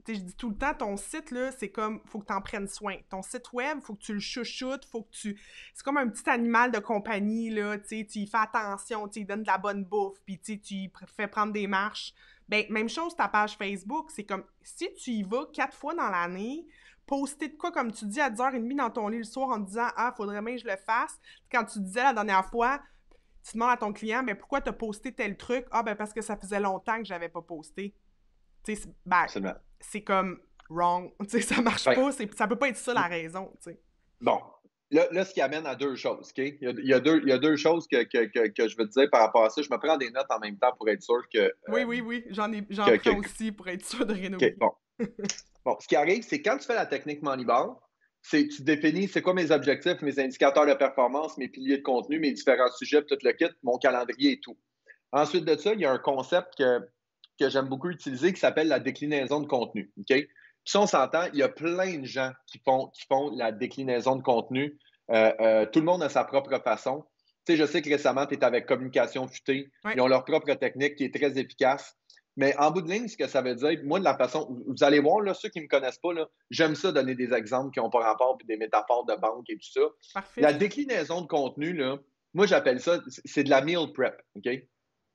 tu sais, je dis tout le temps, ton site, là, c'est comme, faut que tu en prennes soin. Ton site web, faut que tu le chouchoutes, faut que tu... C'est comme un petit animal de compagnie, là, tu sais, tu y fais attention, tu y donnes de la bonne bouffe, puis tu y fais prendre des marches. Ben, même chose, ta page Facebook, c'est comme, si tu y vas 4 fois dans l'année, poster de quoi, comme tu dis, à 10h30 dans ton lit le soir en te disant « Ah, faudrait bien que je le fasse ». Quand tu disais la dernière fois, tu demandes à ton client « Ben, pourquoi t'as posté tel truc? »« Ah, ben, parce que ça faisait longtemps que j'avais pas posté. » Tu sais, ben, c'est comme wrong. Tu sais, ça marche pas. Ça peut pas être ça la raison, tu sais. Bon. Là, ce qui amène à deux choses, OK? Il y a deux choses que je veux te dire par rapport à ça. Je me prends des notes en même temps pour être sûr que... Oui. J'en prends aussi pour être sûr de rien oublier. OK, bon. Bon, ce qui arrive, c'est quand tu fais la technique Moneyball, tu définis c'est quoi mes objectifs, mes indicateurs de performance, mes piliers de contenu, mes différents sujets, tout le kit, mon calendrier et tout. Ensuite de ça, il y a un concept que j'aime beaucoup utiliser qui s'appelle la déclinaison de contenu. OK? Puis si on s'entend, il y a plein de gens qui font la déclinaison de contenu. Tout le monde a sa propre façon. Tu sais, je sais que récemment, tu es avec Communication Futée. Ouais. Ils ont leur propre technique qui est très efficace. Mais en bout de ligne, ce que ça veut dire, moi, de la façon, vous allez voir, là, ceux qui ne me connaissent pas, j'aime ça donner des exemples qui n'ont pas rapport, puis des métaphores de banque et tout ça. Parfait. La déclinaison de contenu, là, moi, j'appelle ça, c'est de la meal prep, OK?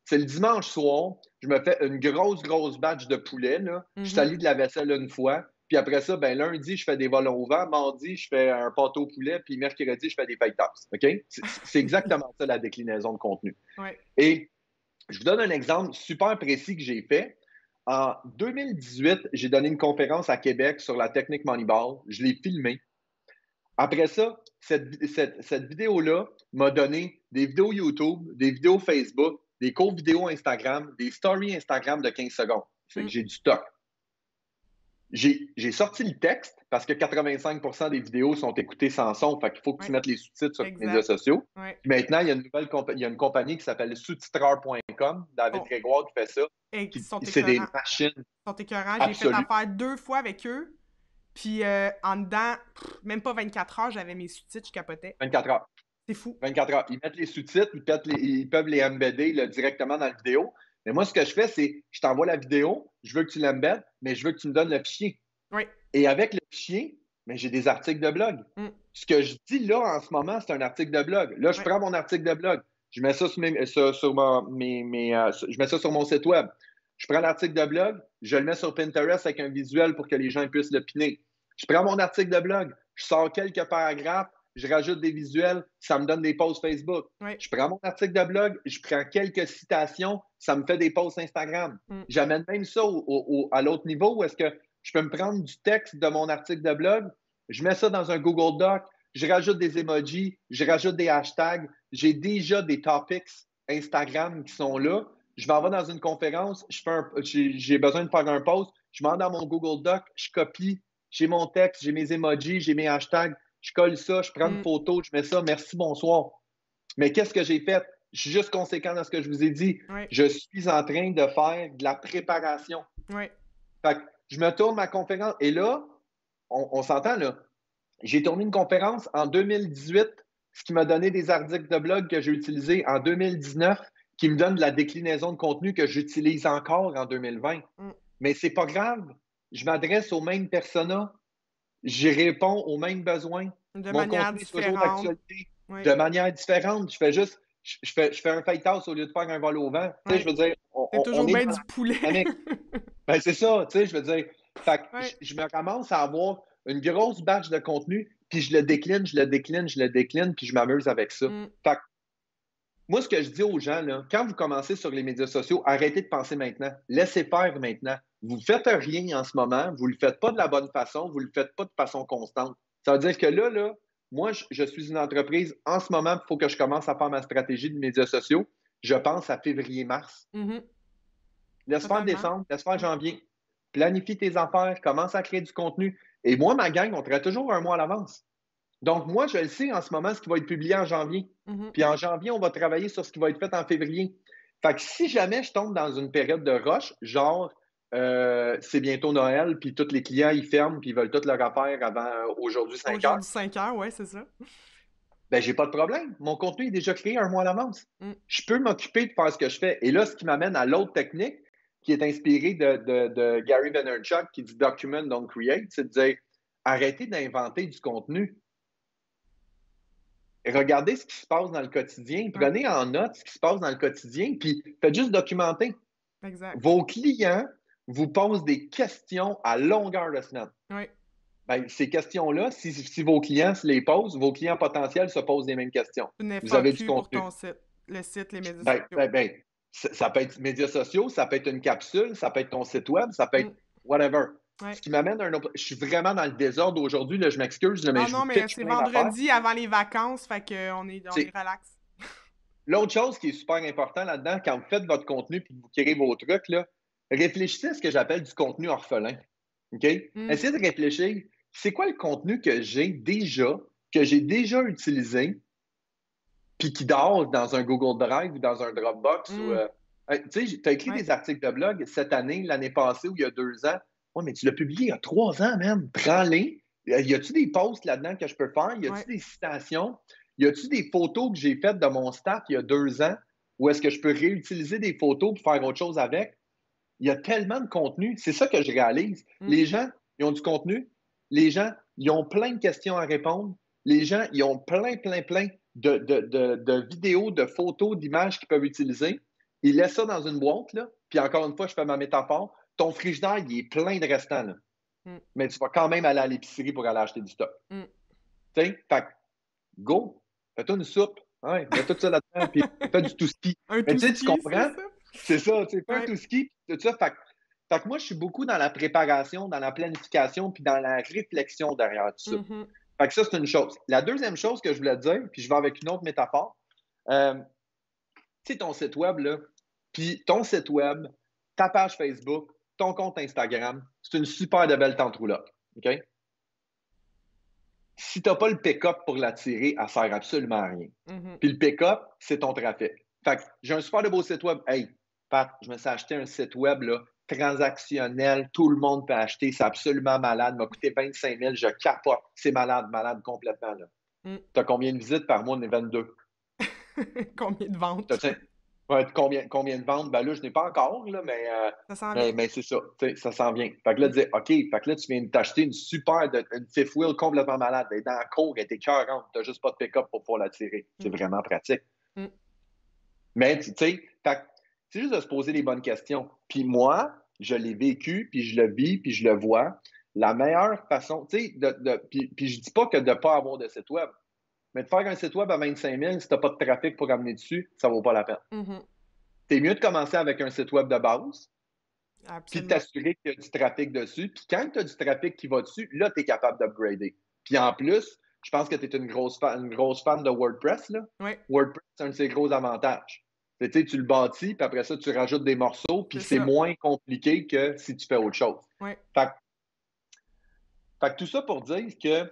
C'est le dimanche soir, je me fais une grosse batch de poulet, là. Je salis de la vaisselle une fois, puis après ça, ben lundi, je fais des volons au vent, mardi, je fais un pâteau au poulet, puis mercredi, je fais des fajitas, OK? C'est exactement ça, la déclinaison de contenu. Ouais. Et je vous donne un exemple super précis que j'ai fait. En 2018, j'ai donné une conférence à Québec sur la technique Moneyball. Je l'ai filmée. Après ça, cette vidéo-là m'a donné des vidéos YouTube, des vidéos Facebook, des courtes vidéos Instagram, des stories Instagram de 15 secondes. Fait que j'ai du stock. J'ai sorti le texte parce que 85% des vidéos sont écoutées sans son. Fait qu'il faut que tu mettes les sous-titres sur les médias sociaux. Ouais. Maintenant, il y a une compagnie qui s'appelle sous-titreur.com. David Grégoire qui fait ça. C'est des machines. Ils sont écœurants. J'ai fait affaire 2 fois avec eux. Puis en dedans, même pas 24 heures, j'avais mes sous-titres, je capotais. 24 heures. C'est fou. 24 heures. Ils mettent les sous-titres, ils peuvent les embedder là, directement dans la vidéo. Mais moi, ce que je fais, c'est je t'envoie la vidéo, je veux que tu l'embeddes, mais je veux que tu me donnes le fichier. Oui. Et avec le fichier, mais j'ai des articles de blog. Ce que je dis là en ce moment, c'est un article de blog. Là, je prends mon article de blog, je mets ça je mets ça sur mon site web. Je prends l'article de blog, je le mets sur Pinterest avec un visuel pour que les gens puissent le piner. Je prends mon article de blog, je sors quelques paragraphes, je rajoute des visuels, ça me donne des posts Facebook. Oui. Je prends mon article de blog, je prends quelques citations, ça me fait des posts Instagram. J'amène même ça à l'autre niveau où est-ce que je peux me prendre du texte de mon article de blog, je mets ça dans un Google Doc, je rajoute des emojis, je rajoute des hashtags, j'ai déjà des topics Instagram qui sont là. Je m'en vais dans une conférence, j'ai besoin de faire un post, je m'en vais dans mon Google Doc, je copie, j'ai mon texte, j'ai mes emojis, j'ai mes hashtags, je colle ça, je prends une photo, je mets ça, merci, bonsoir. Mais qu'est-ce que j'ai fait? Je suis juste conséquent dans ce que je vous ai dit. Oui. Je suis en train de faire de la préparation. Oui. Fait que je me tourne ma conférence et là, on s'entend là. J'ai tourné une conférence en 2018, ce qui m'a donné des articles de blog que j'ai utilisés en 2019, qui me donnent de la déclinaison de contenu que j'utilise encore en 2020. Mais c'est pas grave. Je m'adresse aux mêmes personas. Je réponds aux mêmes besoins. De Mon manière contenu est toujours différente. d'actualité. Oui. De manière différente. Je fais juste, je fais un fight-house au lieu de faire un vol au vent. Tu sais, je veux dire, c'est toujours bien dans du poulet. Ben, c'est ça, tu sais, je veux dire. Fait que je me ramasse à avoir une grosse batch de contenu, puis je le décline, puis je m'amuse avec ça. Fait que Moi, ce que je dis aux gens, là, quand vous commencez sur les médias sociaux, arrêtez de penser maintenant. Laissez faire maintenant. Vous ne faites rien en ce moment, vous ne le faites pas de la bonne façon, vous ne le faites pas de façon constante. Ça veut dire que là, moi, je suis une entreprise. En ce moment, il faut que je commence à faire ma stratégie de médias sociaux. Je pense à février-mars. Mhm. Laisse faire Totalement. décembre, laisse faire janvier. Planifie tes affaires, commence à créer du contenu. Et moi, ma gang, on travaille toujours un mois à l'avance. Donc, moi, je le sais en ce moment, ce qui va être publié en janvier. Mhm. Puis en janvier, on va travailler sur ce qui va être fait en février. Fait que si jamais je tombe dans une période de rush, genre c'est bientôt Noël, puis tous les clients ils ferment, puis ils veulent toutes leur affaire avant aujourd'hui 5 heures, Aujourd'hui, 5 heures, ouais, c'est ça. ben j'ai pas de problème. Mon contenu est déjà créé un mois à l'avance. Mm. Je peux m'occuper de faire ce que je fais. Et là, ce qui m'amène à l'autre technique qui est inspirée de Gary Vaynerchuk qui dit Document, don't create, c'est de dire arrêtez d'inventer du contenu. Regardez ce qui se passe dans le quotidien. Prenez en note ce qui se passe dans le quotidien, puis faites juste documenter. Exact. Vos clients vous posent des questions à longueur de semaine. Oui. Ben, ces questions-là, si vos clients se les posent, vos clients potentiels se posent les mêmes questions. Une Vous avez du FAQ pour contenu. ton site. Le site, les médias Ben, sociaux. ça peut être médias sociaux, ça peut être une capsule, ça peut être ton site web, ça peut être whatever. Ouais. Ce qui m'amène à un autre. Je suis vraiment dans le désordre aujourd'hui, là, je m'excuse, mais Ah je non, vous mais pitch c'est plein d'affaires. vendredi avant les vacances, fait qu'on est relax. L'autre chose qui est super important là-dedans, quand vous faites votre contenu et que vous créez vos trucs, là, réfléchissez à ce que j'appelle du contenu orphelin. OK? Essayez de réfléchir, c'est quoi le contenu que j'ai déjà utilisé, puis qui dort dans un Google Drive ou dans un Dropbox. Tu sais, tu as écrit des articles de blog cette année, l'année passée ou il y a 2 ans. Oui, mais tu l'as publié il y a 3 ans, même. Prends-les. Y a-tu des posts là-dedans que je peux faire? Y a-tu des citations? Y a-tu des photos que j'ai faites de mon staff il y a 2 ans? Ou est-ce que je peux réutiliser des photos pour faire autre chose avec? Il y a tellement de contenu. C'est ça que je réalise. Les gens, ils ont du contenu. Les gens, ils ont plein de questions à répondre. Les gens, ils ont plein de vidéos, de photos, d'images qu'ils peuvent utiliser. Ils laissent ça dans une boîte, là. Puis encore une fois, je fais ma métaphore. Ton frigidaire, il est plein de restants, là. Mais tu vas quand même aller à l'épicerie pour aller acheter du stock. Tu sais, fait go, fais-toi une soupe. Ouais, mets tout ça là-dedans, puis fais du tout-ski. Mais tu sais, tu comprends? C'est ça, tu sais, fais un tout-ski, tout ça. Fait que moi, je suis beaucoup dans la préparation, dans la planification, puis dans la réflexion derrière tout ça. Fait que ça, c'est une chose. La deuxième chose que je voulais te dire, puis je vais avec une autre métaphore, tu sais, ton site web, là, puis ton site web, ta page Facebook, ton compte Instagram, c'est une super de belle tente roulotte, OK? Si tu n'as pas le pick-up pour l'attirer, elle ne sert absolument à rien. Puis le pick-up, c'est ton trafic. Fait que j'ai un super de beau site web. Hey, Pat, je me suis acheté un site web là, transactionnel, tout le monde peut acheter, c'est absolument malade, m'a coûté 25 000, je capote, c'est malade complètement. Tu as combien de visites par mois? On est 22. Combien de ventes? Ouais, combien de ventes? Ben là, je n'ai pas encore, là, mais c'est ça, ça s'en vient. Fait que là, dire, OK, fait que là, tu viens de t'acheter une fifth wheel complètement malade. Elle est dans la cour, elle est écœurante. Tu n'as juste pas de pick-up pour pouvoir la tirer. C'est vraiment pratique. Mais, tu sais, c'est juste de se poser les bonnes questions. Puis moi, je l'ai vécu, puis je le vis, puis je le vois. La meilleure façon, tu sais, puis je dis pas que de ne pas avoir de site web. Mais de faire un site web à 25 000, si tu n'as pas de trafic pour amener dessus, ça ne vaut pas la peine. C'est mieux de commencer avec un site web de base, puis de t'assurer qu'il y a du trafic dessus. Puis quand tu as du trafic qui va dessus, là, tu es capable d'upgrader. Puis en plus, je pense que tu es une grosse fan de WordPress. Là. WordPress, c'est un de ses gros avantages. Tu le bâtis, puis après ça, tu rajoutes des morceaux, puis c'est moins compliqué que si tu fais autre chose. Fait que tout ça pour dire que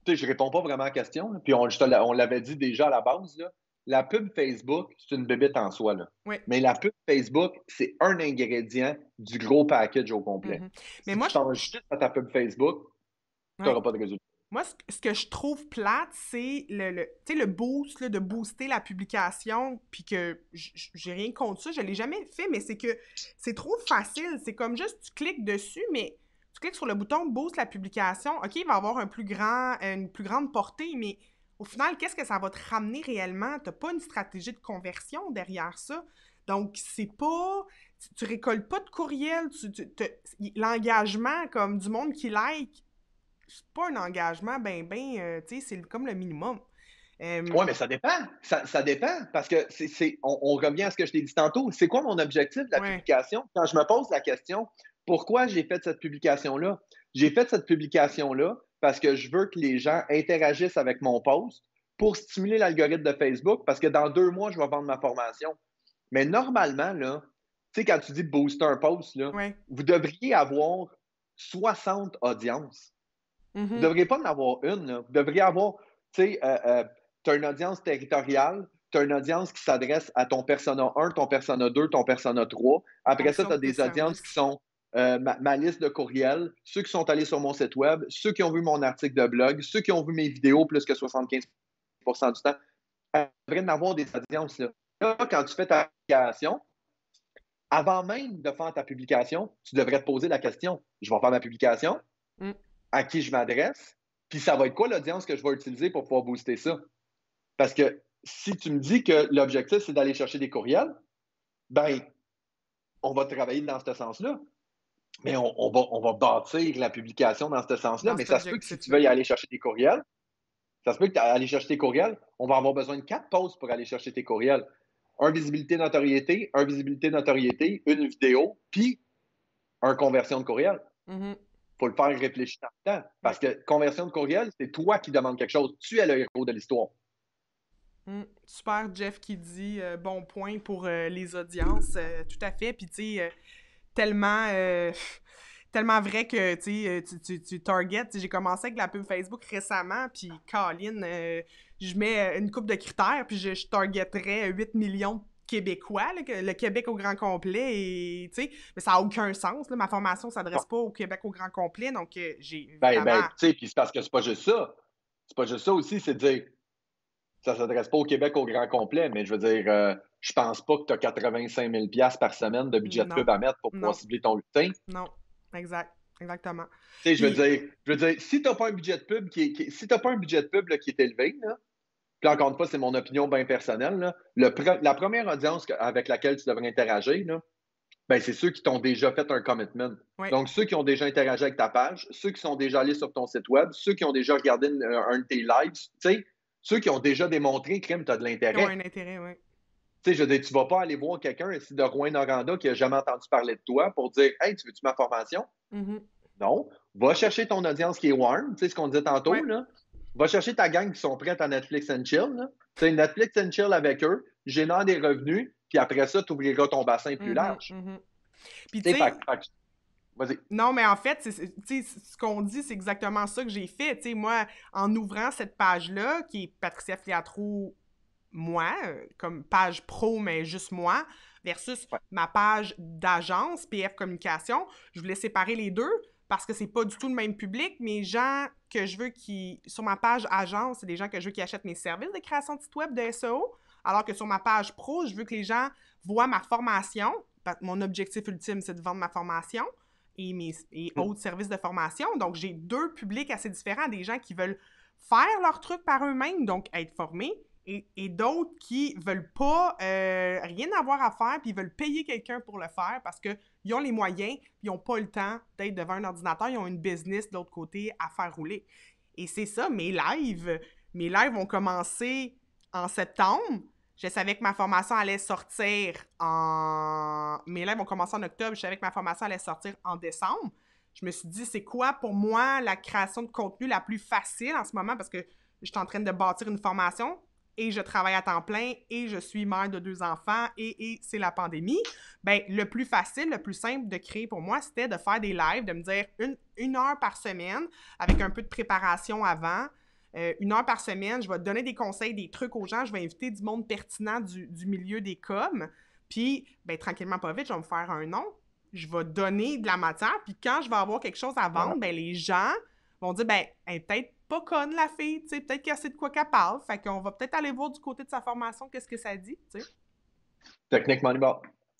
je réponds pas vraiment à la question, là, puis on l'avait dit déjà à la base, là, la pub Facebook, c'est une bébête en soi. Là. Mais la pub Facebook, c'est un ingrédient du gros package au complet. Mais si moi, tu t'en vas juste à ta pub Facebook, tu n'auras pas de résultat. Moi, ce que je trouve plate, c'est le boost, là, de booster la publication, puis que j'ai rien contre ça, je l'ai jamais fait, mais c'est que c'est trop facile. C'est comme juste, tu cliques dessus, mais tu cliques sur le bouton « Boost la publication », OK, il va avoir une plus grande portée, mais au final, qu'est-ce que ça va te ramener réellement? Tu n'as pas une stratégie de conversion derrière ça. Donc, c'est pas... Tu récoltes pas de courriel, l'engagement, comme du monde qui like, c'est pas un engagement tu sais, c'est comme le minimum. Oui, mais ça dépend. Ça dépend parce que on revient à ce que je t'ai dit tantôt. C'est quoi mon objectif de la Ouais. publication? Quand je me pose la question, pourquoi j'ai fait cette publication-là? J'ai fait cette publication-là parce que je veux que les gens interagissent avec mon post pour stimuler l'algorithme de Facebook parce que dans 2 mois, je vais vendre ma formation. Mais normalement, là, tu sais, quand tu dis booster un post, là, Ouais. vous devriez avoir 60 audiences. Vous ne Mhm. devriez pas en avoir une. Là. Vous devriez avoir, tu sais, tu as une audience territoriale, tu as une audience qui s'adresse à ton persona 1, ton persona 2, ton persona 3. En Après ça, fonction tu de as tes des audiences qui services. sont ma liste de courriels, ceux qui sont allés sur mon site web, ceux qui ont vu mon article de blog, ceux qui ont vu mes vidéos plus que 75 du temps. Tu devrais en avoir des audiences. Là, quand tu fais ta publication, avant même de faire ta publication, tu devrais te poser la question, je vais faire ma publication, Mm. à qui je m'adresse, puis ça va être quoi l'audience que je vais utiliser pour pouvoir booster ça? Parce que si tu me dis que l'objectif, c'est d'aller chercher des courriels, ben, on va travailler dans ce sens-là. Mais on va bâtir la publication dans ce sens-là. Dans Mais cet ça se peut que si tu objectif-là. veux y aller chercher des courriels, ça se peut que tu aller chercher tes courriels, on va avoir besoin de 4 posts pour aller chercher tes courriels. Un visibilité, notoriété, une vidéo, puis un conversion de courriel. Mhm. Faut le faire réfléchir dans le temps. Ouais. Parce que conversion de courriel, c'est toi qui demandes quelque chose. Tu es le héros de l'histoire. Super, Jeff qui dit bon point pour les audiences, tout à fait. Puis tu sais, tellement, tellement vrai que tu target. J'ai commencé avec la pub Facebook récemment, puis Colin, je mets une coupe de critères, puis je targeterais 8 millions de Québécois, là, le Québec au grand complet, et tu sais, mais ça n'a aucun sens. Là, ma formation ne s'adresse pas au Québec au grand complet, donc j'ai évidemment. Tu sais, puis c'est parce que c'est pas juste ça. C'est pas juste ça aussi, c'est de dire, ça s'adresse pas au Québec au grand complet, mais je veux dire, je pense pas que tu as 85 000 par semaine de budget de Non, pub à mettre pour pouvoir non, cibler ton lutin. non, exactement. Tu sais, Puis, je veux dire, si t'as pas un budget de pub si t'as pas un budget de pub là, qui est élevé, là, puis encore une fois, c'est mon opinion bien personnelle, là, la première audience avec laquelle tu devrais interagir, là, ben, c'est ceux qui t'ont déjà fait un commitment. ouais. Donc, ceux qui ont déjà interagi avec ta page, ceux qui sont déjà allés sur ton site web, ceux qui ont déjà regardé un de tes lives, tu sais, ceux qui ont déjà démontré que tu as de Qui ont l'intérêt. un intérêt, oui. Tu sais, je veux dire, tu vas pas aller voir quelqu'un ici de Rouyn-Noranda qui a jamais entendu parler de toi pour dire Hey, tu veux-tu ma formation? Mhm. Non. Va chercher ton audience qui est warm, tu sais, ce qu'on disait tantôt, Ouais. là. Va chercher ta gang qui sont prêtes à Netflix and chill, là. Tu sais, Netflix and chill avec eux, génère des revenus, puis après ça, tu ouvriras ton bassin plus large. Puis, Tu tu sais, sais, vas-y. non, mais en fait, tu sais, ce qu'on dit, c'est exactement ça que j'ai fait. Tu sais, moi, en ouvrant cette page-là, qui est Patricia Filiatro, moi, comme page pro, mais juste moi, versus Ouais. ma page d'agence, PF Communication, je voulais séparer les deux parce que c'est pas du tout le même public. Mes gens que je veux qui, sur ma page agence, c'est des gens que je veux qui achètent mes services de création de site web, de SEO, alors que sur ma page pro, je veux que les gens voient ma formation. Mon objectif ultime, c'est de vendre ma formation et autres services de formation. Donc, j'ai deux publics assez différents, des gens qui veulent faire leur truc par eux-mêmes, donc être formés, et d'autres qui veulent pas rien avoir à faire, puis ils veulent payer quelqu'un pour le faire parce qu'ils ont les moyens, puis ils n'ont pas le temps d'être devant un ordinateur, ils ont une business de l'autre côté à faire rouler. Et c'est ça, mes lives vont commencer en septembre. Je savais que ma formation allait sortir en... Mes lives vont commencer en octobre. Je savais que ma formation allait sortir en décembre. Je me suis dit, c'est quoi pour moi la création de contenu la plus facile en ce moment parce que je suis en train de bâtir une formation et je travaille à temps plein et je suis mère de 2 enfants et c'est la pandémie. Ben, le plus facile, le plus simple de créer pour moi, c'était de faire des lives, de me dire une heure par semaine avec un peu de préparation avant. 1 heure par semaine, je vais donner des conseils, des trucs aux gens, je vais inviter du monde pertinent du milieu des coms, puis, ben, tranquillement, pas vite, je vais me faire un nom, je vais donner de la matière, puis quand je vais avoir quelque chose à vendre, ben, les gens vont dire, ben, elle est peut-être pas conne, la fille, tu sais, peut-être qu'elle sait de quoi qu'elle parle, fait qu'on va peut-être aller voir du côté de sa formation, qu'est-ce que ça dit, tu sais. Technique Moneyball.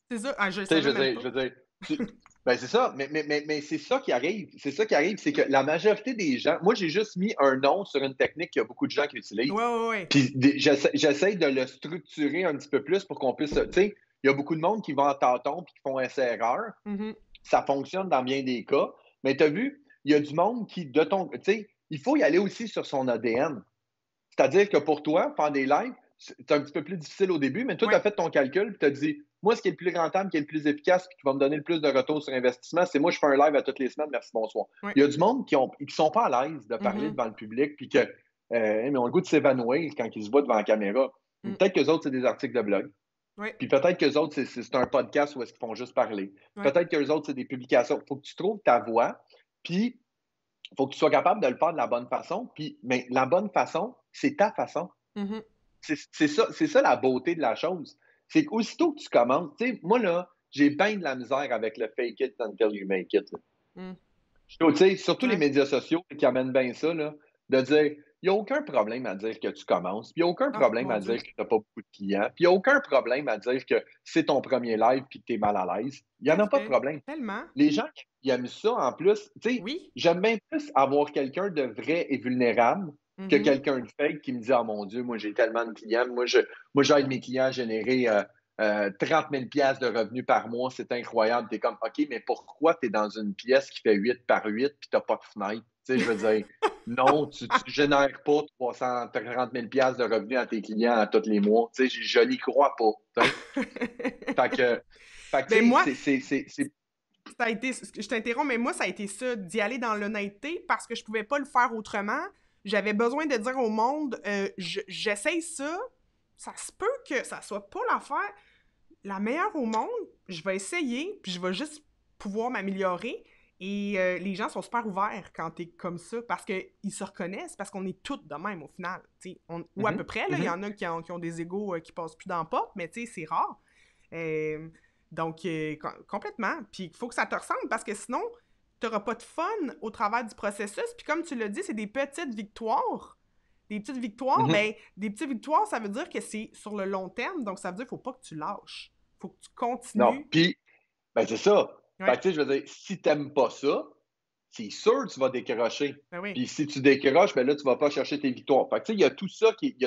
C'est ça, je le Tu sais, savais même pas. je veux dire, ben c'est ça, mais c'est ça qui arrive. C'est ça qui arrive, c'est que la majorité des gens, moi j'ai juste mis un nom sur une technique qu'il y a beaucoup de gens qui utilisent. Ouais. Puis j'essaie de le structurer un petit peu plus pour qu'on puisse, tu sais, il y a beaucoup de monde qui va en tâton puis qui font essai-erreur. Ça fonctionne dans bien des cas. Mais tu as vu, il y a du monde qui, tu sais, il faut y aller aussi sur son ADN. C'est-à-dire que pour toi, faire des lives, c'est un petit peu plus difficile au début, mais toi, tu as Ouais. fait ton calcul et tu as dit, moi, ce qui est le plus rentable, qui est le plus efficace, puis qui va me donner le plus de retour sur investissement, c'est moi, je fais un live à toutes les semaines, merci, bonsoir. Ouais. Il y a du monde qui sont pas à l'aise de parler Mhm. devant le public, puis mais ont le goût de s'évanouir quand ils se voient devant la caméra. Mm. Peut-être qu'eux autres, c'est des articles de blog. Ouais. Puis peut-être qu'eux autres, c'est un podcast où est-ce qu'ils font juste parler. Ouais. Peut-être qu'eux autres, c'est des publications. Il faut que tu trouves ta voix, puis il faut que tu sois capable de le faire de la bonne façon. Puis, mais la bonne façon, c'est ta façon. Mhm. C'est ça la beauté de la chose. C'est qu'aussitôt que tu commences, tu sais, moi là, j'ai bien de la misère avec le fake it until you make it. Mm. Tu sais, surtout les Ouais. médias sociaux qui amènent bien ça, là, de dire, il n'y a aucun problème à dire que tu commences, puis il n'y a aucun Ah, problème mon à Dieu. dire que tu n'as pas beaucoup de clients, puis il n'y a aucun problème à dire que c'est ton premier live puis que tu es mal à l'aise. Il n'y Tout en à a pas de fait. problème. Tellement. Les gens qui aiment ça, en plus, tu sais, Oui. j'aime bien plus avoir quelqu'un de vrai et vulnérable que Mhm. quelqu'un de fake qui me dit, oh mon Dieu, moi j'ai tellement de clients, moi j'aide mes clients à générer 30 000 de revenus par mois, c'est incroyable. Tu es comme, OK, mais pourquoi tu es dans une pièce qui fait 8 par 8 puis tu n'as pas de fenêtre? Tu sais, je veux dire, non, tu ne génères pas 330 000 de revenus à tes clients à tous les mois. Tu sais, je n'y crois pas. Tu sais. Fait que, Ben tu moi, sais, c'est. ça a été, je t'interromps, mais moi, ça a été ça, d'y aller dans l'honnêteté parce que je pouvais pas le faire autrement. J'avais besoin de dire au monde, j'essaye ça, ça se peut que ça soit pas l'affaire la meilleure au monde, je vais essayer, puis je vais juste pouvoir m'améliorer. Et les gens sont super ouverts quand t'es comme ça, parce qu'ils se reconnaissent, parce qu'on est toutes de même au final. Ou à peu Mhm, près, là, il y mhm. en a qui ont des égos qui passent plus dans la porte, mais c'est rare. Euh, donc, complètement. Puis il faut que ça te ressemble, parce que sinon, t'auras pas de fun au travers du processus. Puis comme tu l'as dit, c'est des petites victoires. Des petites victoires, Mhm. ben, des petites victoires, ça veut dire que c'est sur le long terme, donc ça veut dire qu'il faut pas que tu lâches. Faut que tu Non, continues. puis, ben c'est ça. Fait Ouais, que, tu sais, je veux dire, si t'aimes pas ça, c'est sûr que tu vas décrocher. ben oui. Puis si tu décroches, ben là, tu vas pas chercher tes victoires. Fait que, tu sais, il y a tout ça qui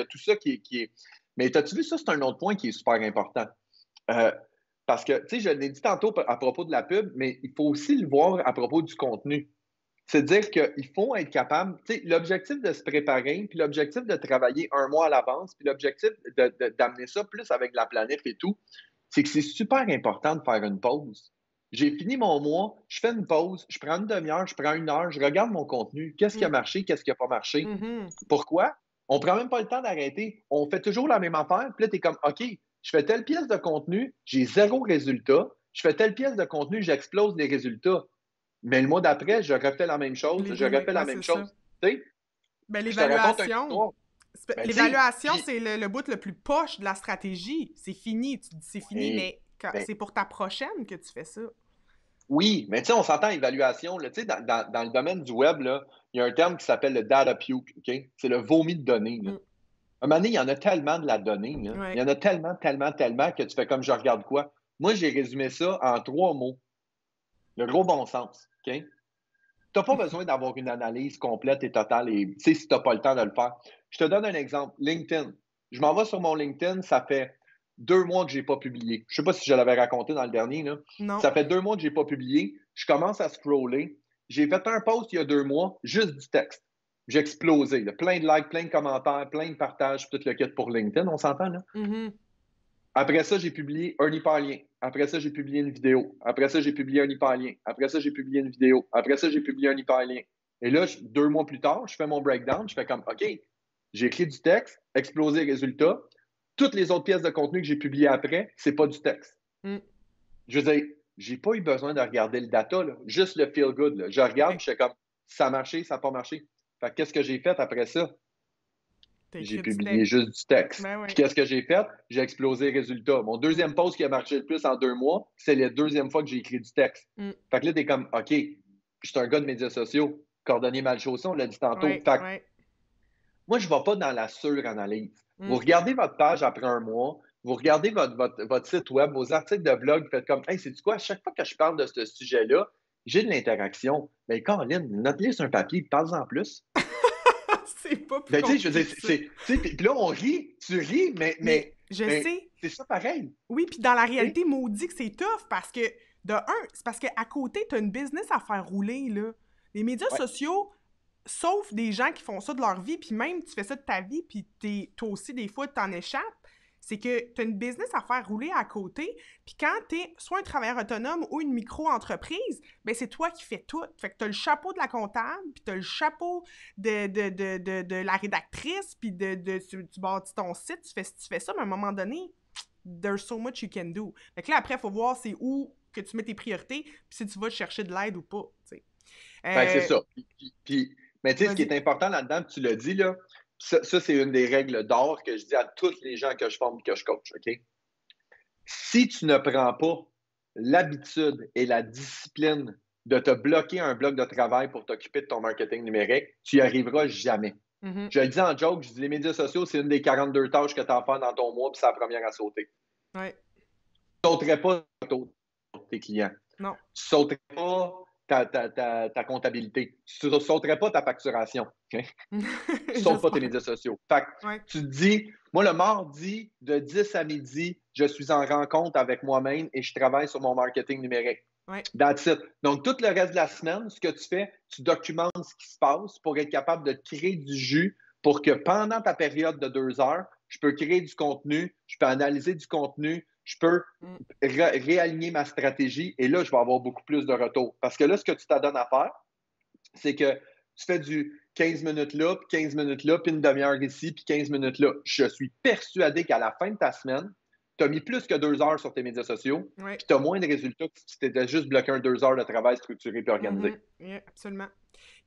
est. Mais t'as-tu vu, ça, c'est un autre point qui est super important. Euh, Parce que, tu sais, je l'ai dit tantôt à propos de la pub, mais il faut aussi le voir à propos du contenu. C'est-à-dire qu'il faut être capable, tu sais, l'objectif de se préparer, puis l'objectif de travailler un mois à l'avance, puis l'objectif d'amener ça plus avec la planète et tout, c'est que c'est super important de faire une pause. J'ai fini mon mois, je fais une pause, je prends une demi-heure, je prends une heure, je regarde mon contenu, qu'est-ce qui a Mm. marché, qu'est-ce qui n'a pas marché. Mhm. Pourquoi? On prend même pas le temps d'arrêter. On fait toujours la même affaire, puis là, tu es comme, OK, je fais telle pièce de contenu, j'ai zéro résultat. Je fais telle pièce de contenu, j'explose les résultats. Mais le mois d'après, je refais la même chose, je refais la Ouais, même c'est ça. chose. Tu sais, Ben, je te raconte une l'évaluation. histoire. Ben, tu sais, L'évaluation, puis, c'est le bout le plus poche de la stratégie. C'est fini. Tu dis c'est fini, ouais, mais ben, c'est pour ta prochaine que tu fais ça. oui, mais tu sais, on s'entend évaluation. Là, tu sais, dans le domaine du web, là, il y a un terme qui s'appelle le data puke. OK? C'est le vomi de données. Là. Mm. À un moment donné, il y en a tellement de la donnée. Là. Il y Ouais. en a tellement, tellement, tellement que tu fais comme je regarde quoi. Moi, j'ai résumé ça en 3 mots. Le gros bon sens. OK? Tu n'as pas besoin d'avoir une analyse complète et totale et tu sais si tu n'as pas le temps de le faire. Je te donne un exemple. LinkedIn. Je m'en vais sur mon LinkedIn, ça fait 2 mois que je n'ai pas publié. Je ne sais pas si je l'avais raconté dans le dernier. Là. Non. Ça fait 2 mois que je n'ai pas publié. Je commence à scroller. J'ai fait un post il y a 2 mois, juste du texte. J'ai explosé. Là. Plein de likes, plein de commentaires, plein de partages, tout le kit pour LinkedIn, on s'entend là? Mhm. Après ça, j'ai publié un hyperlien. Après ça, j'ai publié une vidéo. Après ça, j'ai publié un hyperlien. Après ça, j'ai publié une vidéo. Après ça, j'ai publié un hyperlien. Et là, 2 mois plus tard, je fais mon breakdown. Je fais comme, OK, j'ai écrit du texte, explosé les résultats. Toutes les autres pièces de contenu que j'ai publiées après, c'est pas du texte. Mm. Je veux dire, j'ai pas eu besoin de regarder le data, là, juste le feel good. Là. Je regarde, Ouais. je fais comme, ça a marché, ça n'a pas marché. Fait qu'est-ce que j'ai fait après ça? T'as J'ai écrit du publié texte. juste du texte. Ben Puis oui. qu'est-ce que j'ai fait? J'ai explosé les résultats. Mon Mm. deuxième post qui a marché le plus en 2 mois, c'est la deuxième fois que j'ai écrit du texte. Mm. Fait que là, t'es comme, OK, je suis un gars de médias sociaux, cordonnier mal chaussé, on l'a dit tantôt. Ouais, Fait que ouais. moi, je ne vais pas dans la suranalyse. Mm. Vous regardez votre page après un mois, vous regardez votre site web, vos articles de blog, vous faites comme, hey, c'est quoi? À chaque fois que je parle de ce sujet-là, j'ai de l'interaction. Mais Caroline, note-les sur un papier, parle-en plus. C'est pas plus Ben, tu sais, je veux compliqué dire, que ça. puis là, on rit, tu ris, Mais je mais sais. c'est ça pareil. Oui, puis dans la Tu sais? réalité, maudit que c'est tough parce que, de un, c'est parce qu'à côté, t'as une business à faire rouler, là. Les médias Ouais. sociaux, sauf des gens qui font ça de leur vie, puis même tu fais ça de ta vie, puis toi aussi, des fois, t'en échappes, c'est que tu as une business à faire rouler à côté, puis quand tu es soit un travailleur autonome ou une micro-entreprise, ben c'est toi qui fais tout. Fait que tu as le chapeau de la comptable, puis tu as le chapeau de la rédactrice, puis tu bâtis ton site, tu fais ça, mais à un moment donné, there's so much you can do. Fait que là, après, il faut voir c'est où que tu mets tes priorités, puis si tu vas chercher de l'aide ou pas, tu sais. Ben, c'est ça. Mais tu sais, ce qui Vas-y. est important là-dedans, tu l'as dit, là, ça c'est une des règles d'or que je dis à tous les gens que je forme et que je coach, OK? Si tu ne prends pas l'habitude et la discipline de te bloquer un bloc de travail pour t'occuper de ton marketing numérique, tu n'y arriveras jamais. Mhm. Je le dis en joke, je dis les médias sociaux, c'est une des 42 tâches que tu as à faire dans ton mois, puis c'est la première à sauter. Ouais. Tu ne sauterais pas tes clients. Non. Tu ne sauterais pas ta comptabilité. Tu ne sauterais pas ta facturation. Okay? Tu ne sautes pas tes médias sociaux. Fait que Ouais. tu te dis, moi, le mardi, de 10 à midi, je suis en rencontre avec moi-même et je travaille sur mon marketing numérique. Ouais. That's it. Donc, tout le reste de la semaine, ce que tu fais, tu documentes ce qui se passe pour être capable de créer du jus pour que pendant ta période de 2 heures, je peux créer du contenu, je peux analyser du contenu, je peux réaligner ma stratégie et là, je vais avoir beaucoup plus de retours. Parce que là, ce que tu t'adonnes à faire, c'est que tu fais du 15 minutes là, puis 15 minutes là, puis une demi-heure ici, puis 15 minutes là. Je suis persuadé qu'à la fin de ta semaine, tu as mis plus que 2 heures sur tes médias sociaux, Ouais. puis tu as moins de résultats que si tu t'étais juste bloqué un 2 heures de travail structuré et organisé. Yeah, absolument.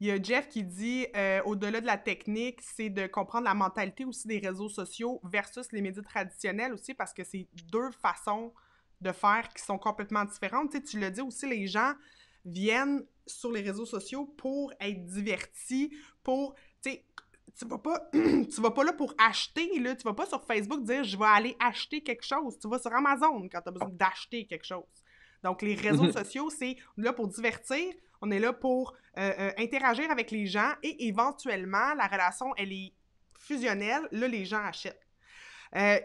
Il y a Jeff qui dit, au-delà de la technique, c'est de comprendre la mentalité aussi des réseaux sociaux versus les médias traditionnels aussi, parce que c'est deux façons de faire qui sont complètement différentes. Tu sais, tu l'as dit aussi, les gens viennent sur les réseaux sociaux pour être divertis, pour, tu sais, tu vas pas, tu vas pas là pour acheter, là. Tu vas pas sur Facebook dire, je vais aller acheter quelque chose. Tu vas sur Amazon quand tu as besoin d'acheter quelque chose. Donc, les réseaux sociaux, c'est là pour divertir, on est là pour interagir avec les gens et éventuellement, la relation, elle est fusionnelle. Là, les gens achètent.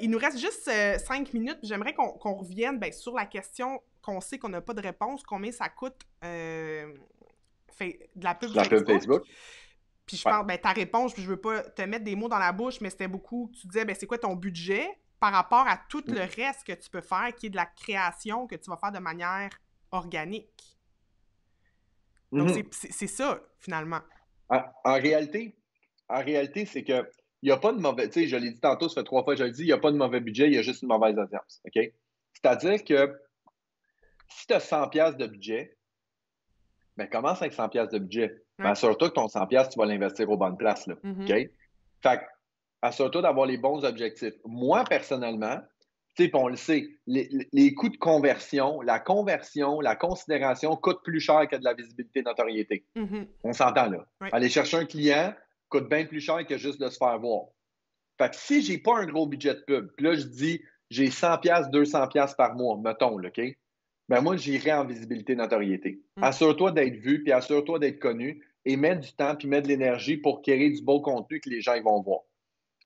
Il nous reste juste 5 minutes. J'aimerais qu'on revienne sur la question qu'on sait qu'on n'a pas de réponse. Combien ça coûte de la pub Facebook? Puis je pense, ta réponse, je veux pas te mettre des mots dans la bouche, mais c'était beaucoup, tu disais, c'est quoi ton budget par rapport à tout le reste que tu peux faire, qui est de la création que tu vas faire de manière organique. Donc, c'est ça, finalement. En réalité, c'est que il n'y a pas de mauvais... Tu sais, je l'ai dit tantôt, ça fait 3 fois que je le dis, il n'y a pas de mauvais budget, il y a juste une mauvaise audience. OK? C'est-à-dire que si tu as 100$ de budget, ben commence avec 100$ de budget. Mais assure-toi que ton 100$, tu vas l'investir aux bonnes places. Là. OK? Fait que, assure-toi d'avoir les bons objectifs. Moi, personnellement, tu sais, on le sait, les coûts de conversion, la considération coûtent plus cher que de la visibilité et notoriété. On s'entend là. Aller chercher un client coûte bien plus cher que juste de se faire voir. Fait que si j'ai pas un gros budget de pub, puis là, je dis, j'ai 100$, 200$ par mois, mettons, là, OK? Ben moi, j'irai en visibilité notoriété. Assure-toi d'être vu, puis assure-toi d'être connu, et mets du temps, puis mets de l'énergie pour créer du beau contenu que les gens ils vont voir.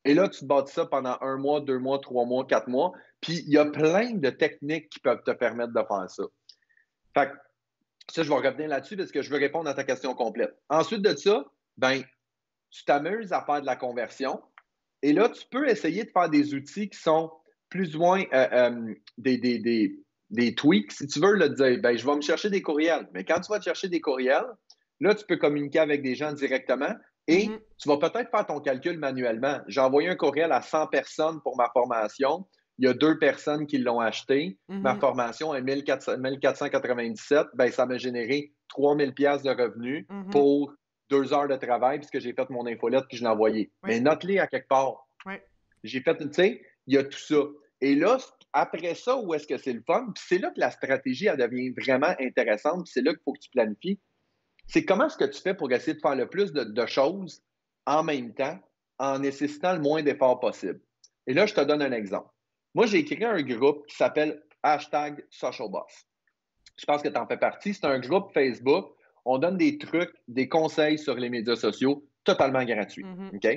Et là, tu te bâtis ça pendant 1 mois, 2 mois, 3 mois, 4 mois, puis il y a plein de techniques qui peuvent te permettre de faire ça. Fait que ça, je vais revenir là-dessus parce que je veux répondre à ta question complète. Ensuite de ça, ben, tu t'amuses à faire de la conversion, et là, tu peux essayer de faire des outils qui sont plus ou moins des tweaks, si tu veux, le dire, ben, je vais me chercher des courriels. Mais quand tu vas te chercher des courriels, là, tu peux communiquer avec des gens directement et tu vas peut-être faire ton calcul manuellement. J'ai envoyé un courriel à 100 personnes pour ma formation. Il y a 2 personnes qui l'ont acheté. Ma formation est 1497. Ben, ça m'a généré 3000$ de revenus pour 2 heures de travail puisque j'ai fait mon infolette puis je l'ai envoyé. Mais note-les à quelque part. J'ai fait, tu sais, il y a tout ça. Et là, après ça, où est-ce que c'est le fun? Puis c'est là que la stratégie, elle devient vraiment intéressante. Puis c'est là qu'il faut que tu planifies. C'est comment est-ce que tu fais pour essayer de faire le plus de choses en même temps en nécessitant le moins d'efforts possible. Et là, je te donne un exemple. Moi, j'ai créé un groupe qui s'appelle #SocialBoss. Je pense que tu en fais partie. C'est un groupe Facebook. On donne des trucs, des conseils sur les médias sociaux totalement gratuits. OK?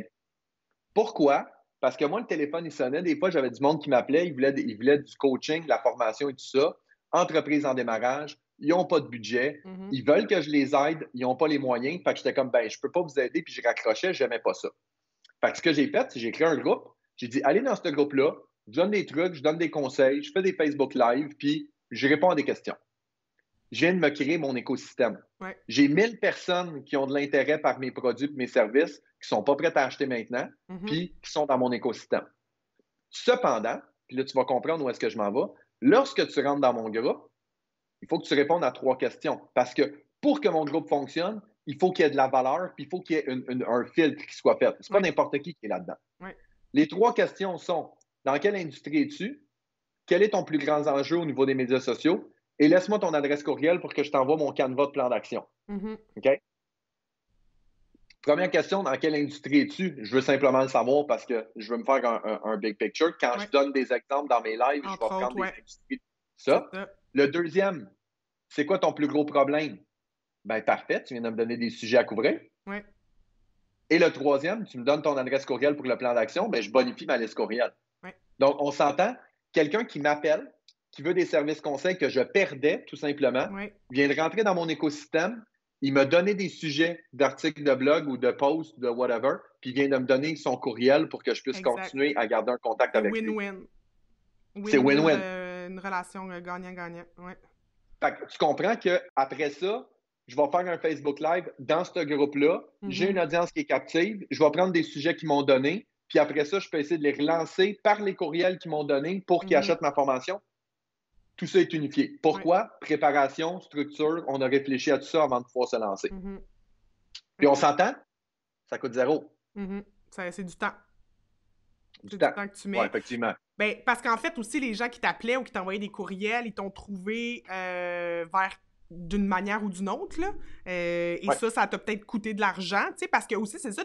Pourquoi? Parce que moi, le téléphone, il sonnait. Des fois, j'avais du monde qui m'appelait. Il voulait du coaching, de la formation et tout ça. Entreprise en démarrage. ils n'ont pas de budget, ils veulent que je les aide, ils n'ont pas les moyens. Fait que j'étais comme, ben, je peux pas vous aider, puis je raccrochais, j'aimais pas ça. Fait que ce que j'ai fait, c'est que j'ai créé un groupe, j'ai dit, allez dans ce groupe-là, je donne des trucs, je donne des conseils, je fais des Facebook Live, puis je réponds à des questions. Je viens de me créer mon écosystème. Ouais. J'ai 1000 personnes qui ont de l'intérêt par mes produits et mes services, qui sont pas prêtes à acheter maintenant, puis qui sont dans mon écosystème. Cependant, puis là, tu vas comprendre où est-ce que je m'en vais, lorsque tu rentres dans mon groupe, il faut que tu répondes à 3 questions. Parce que pour que mon groupe fonctionne, il faut qu'il y ait de la valeur, puis il faut qu'il y ait un filtre qui soit fait. C'est pas n'importe qui est là-dedans. Ouais. Les 3 questions sont, dans quelle industrie es-tu? Quel est ton plus grand enjeu au niveau des médias sociaux? Et laisse-moi ton adresse courriel pour que je t'envoie mon canevas de plan d'action. OK? Première question, dans quelle industrie es-tu? Je veux simplement le savoir parce que je veux me faire un big picture. Quand je donne des exemples dans mes lives, je vais prendre des industries. Ça. Le deuxième, c'est quoi ton plus gros problème? Ben parfait, tu viens de me donner des sujets à couvrir. Ouais. Et le troisième, tu me donnes ton adresse courriel pour le plan d'action, ben je bonifie ma liste courriel. Ouais. Donc, on s'entend, quelqu'un qui m'appelle, qui veut des services conseils que je perdais, tout simplement, vient de rentrer dans mon écosystème, il m'a donné des sujets d'articles de blog ou de posts, de whatever, puis il vient de me donner son courriel pour que je puisse continuer à garder un contact avec lui. C'est win-win. Une relation gagnant-gagnant. Ouais. Fait que tu comprends qu'après ça, je vais faire un Facebook Live dans ce groupe-là. J'ai une audience qui est captive. Je vais prendre des sujets qu'ils m'ont donnés. Puis après ça, je peux essayer de les relancer par les courriels qu'ils m'ont donnés pour qu'ils achètent ma formation. Tout ça est unifié. Pourquoi? Préparation, structure. On a réfléchi à tout ça avant de pouvoir se lancer. Puis on s'entend? Ça coûte 0. C'est du temps. Du temps que tu mets. Oui, effectivement. Ben, parce qu'en fait, aussi, les gens qui t'appelaient ou qui t'envoyaient des courriels, ils t'ont trouvé d'une manière ou d'une autre, là. Et ça t'a peut-être coûté de l'argent, tu sais, parce que aussi, c'est ça,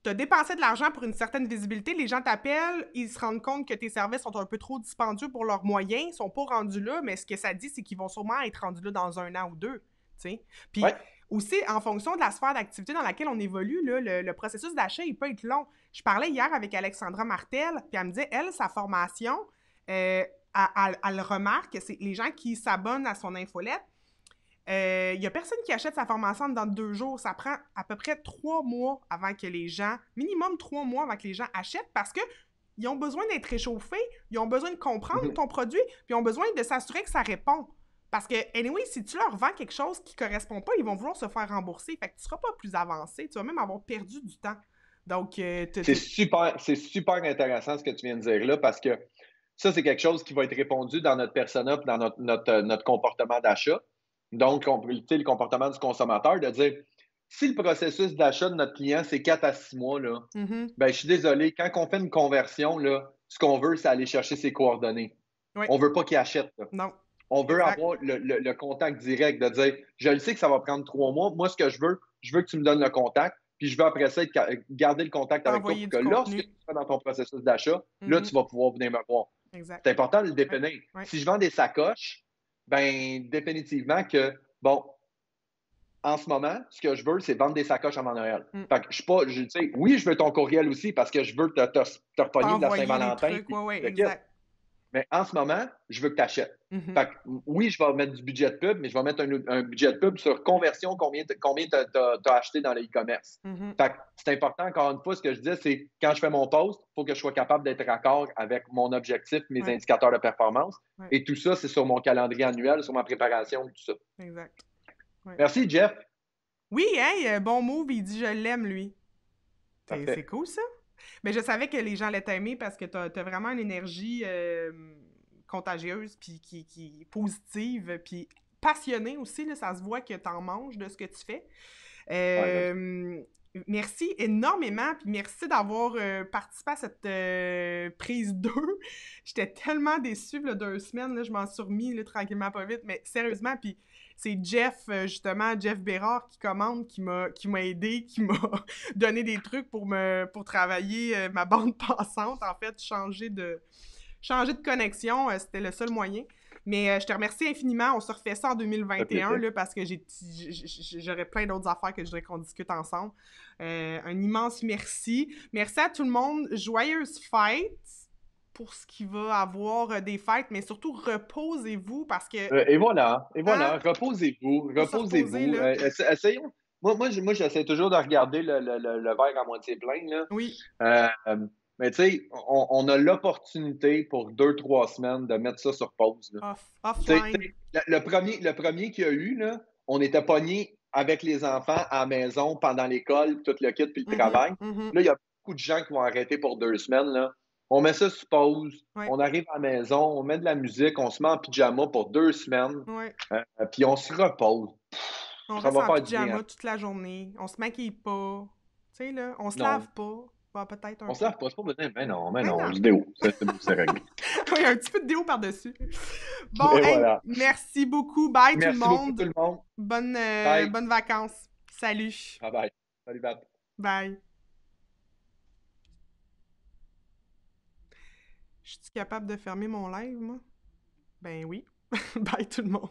t'as dépensé de l'argent pour une certaine visibilité. Les gens t'appellent, ils se rendent compte que tes services sont un peu trop dispendieux pour leurs moyens, ils sont pas rendus là, mais ce que ça dit, c'est qu'ils vont sûrement être rendus là dans 1 an ou 2, tu sais. Puis aussi, en fonction de la sphère d'activité dans laquelle on évolue, là, le processus d'achat, il peut être long. Je parlais hier avec Alexandra Martel, puis elle me disait, elle, sa formation, elle remarque que c'est les gens qui s'abonnent à son infolette, il n'y a personne qui achète sa formation dans 2 jours. Ça prend à peu près 3 mois avant que les gens, minimum 3 mois avant que les gens achètent parce que ils ont besoin d'être réchauffés, ils ont besoin de comprendre ton produit, puis ils ont besoin de s'assurer que ça répond. Parce que, anyway, si tu leur vends quelque chose qui ne correspond pas, ils vont vouloir se faire rembourser. Fait que tu ne seras pas plus avancé. Tu vas même avoir perdu du temps. Donc, c'est super intéressant ce que tu viens de dire là parce que ça, c'est quelque chose qui va être répondu dans notre persona dans notre comportement d'achat. Donc, le comportement du consommateur, de dire si le processus d'achat de notre client, c'est 4 à 6 mois, là, ben, je suis désolé, quand on fait une conversion, là, ce qu'on veut, c'est aller chercher ses coordonnées. On ne veut pas qu'il achète. Là. Non. On veut avoir le contact direct, de dire je le sais que ça va prendre 3 mois. Moi, ce que je veux que tu me donnes le contact, puis je veux après ça garder le contact avec toi pour que lorsque tu fais dans ton processus d'achat, là, tu vas pouvoir venir me voir. Exact. C'est important de le définir. Si je vends des sacoches, ben définitivement que, bon, en ce moment, ce que je veux, c'est vendre des sacoches avant Noël. Fait que je suis pas, tu sais, oui, je veux ton courriel aussi parce que je veux te repogner de la Saint-Valentin. Exact. Mais en ce moment, je veux que tu achètes. Fait que, oui, je vais mettre du budget de pub, mais je vais mettre un budget de pub sur conversion, combien tu as acheté dans le e-commerce. Fait que c'est important, encore une fois, ce que je dis, c'est quand je fais mon post, il faut que je sois capable d'être raccord avec mon objectif, mes indicateurs de performance. Et tout ça, c'est sur mon calendrier annuel, sur ma préparation, tout ça. Exact. Merci, Jeff. Oui, hey, bon move, il dit je l'aime, lui. C'est cool, ça. Mais je savais que les gens allaient t'aimer parce que t'as vraiment une énergie contagieuse, puis qui positive, puis passionnée aussi, là, ça se voit que t'en manges de ce que tu fais. Merci énormément, puis merci d'avoir participé à cette prise 2. J'étais tellement déçue, là, 2 semaines, là, je m'en suis remis là, tranquillement, pas vite, mais sérieusement, puis c'est Jeff, justement, Jeff Bérard qui commande, qui m'a aidé, qui m'a donné des trucs pour travailler ma bande passante, en fait, changer de connexion, c'était le seul moyen. Mais je te remercie infiniment. On se refait ça en 2021 là, parce que j'aurais plein d'autres affaires que je voudrais qu'on discute ensemble. Un immense merci. Merci à tout le monde. Joyeuses fêtes pour ce qui va avoir des fêtes, mais surtout reposez-vous parce que, Et voilà, hein, reposez-vous, faut se reposer, reposez-vous. là. Essayons. Moi, j'essaie toujours de regarder le verre à moitié plein, là. Oui, Euh, mais tu sais, on a l'opportunité pour 2, 3 semaines de mettre ça sur pause, là. offline. Le premier qu'il y a eu, là, on était pognés avec les enfants à la maison pendant l'école, tout le kit, puis le Mhm, travail. mhm. Là, il y a beaucoup de gens qui vont arrêter pour 2 semaines. Là. On met ça sur pause, Ouais, on arrive à la maison, on met de la musique, on se met en pyjama pour 2 semaines, ouais. puis on se repose. On Ça reste va en faire du bien. pyjama toute la journée. On se maquille pas. Tu sais, là, on se Non, lave pas. Bah, peut-être un on se peu. lave pas, c'est pas besoin. Mais Mais non, non. du déo, c'est beau, c'est réglé. Oui, un petit peu de déo par-dessus. Bon, Et hey, voilà. merci beaucoup. Bye tout le Merci beaucoup tout monde. le monde. Bye. Bonnes vacances. Salut. Bye bye. Salut, Pat. Bye. Je suis capable de fermer mon live, moi? Ben oui. Bye tout le monde.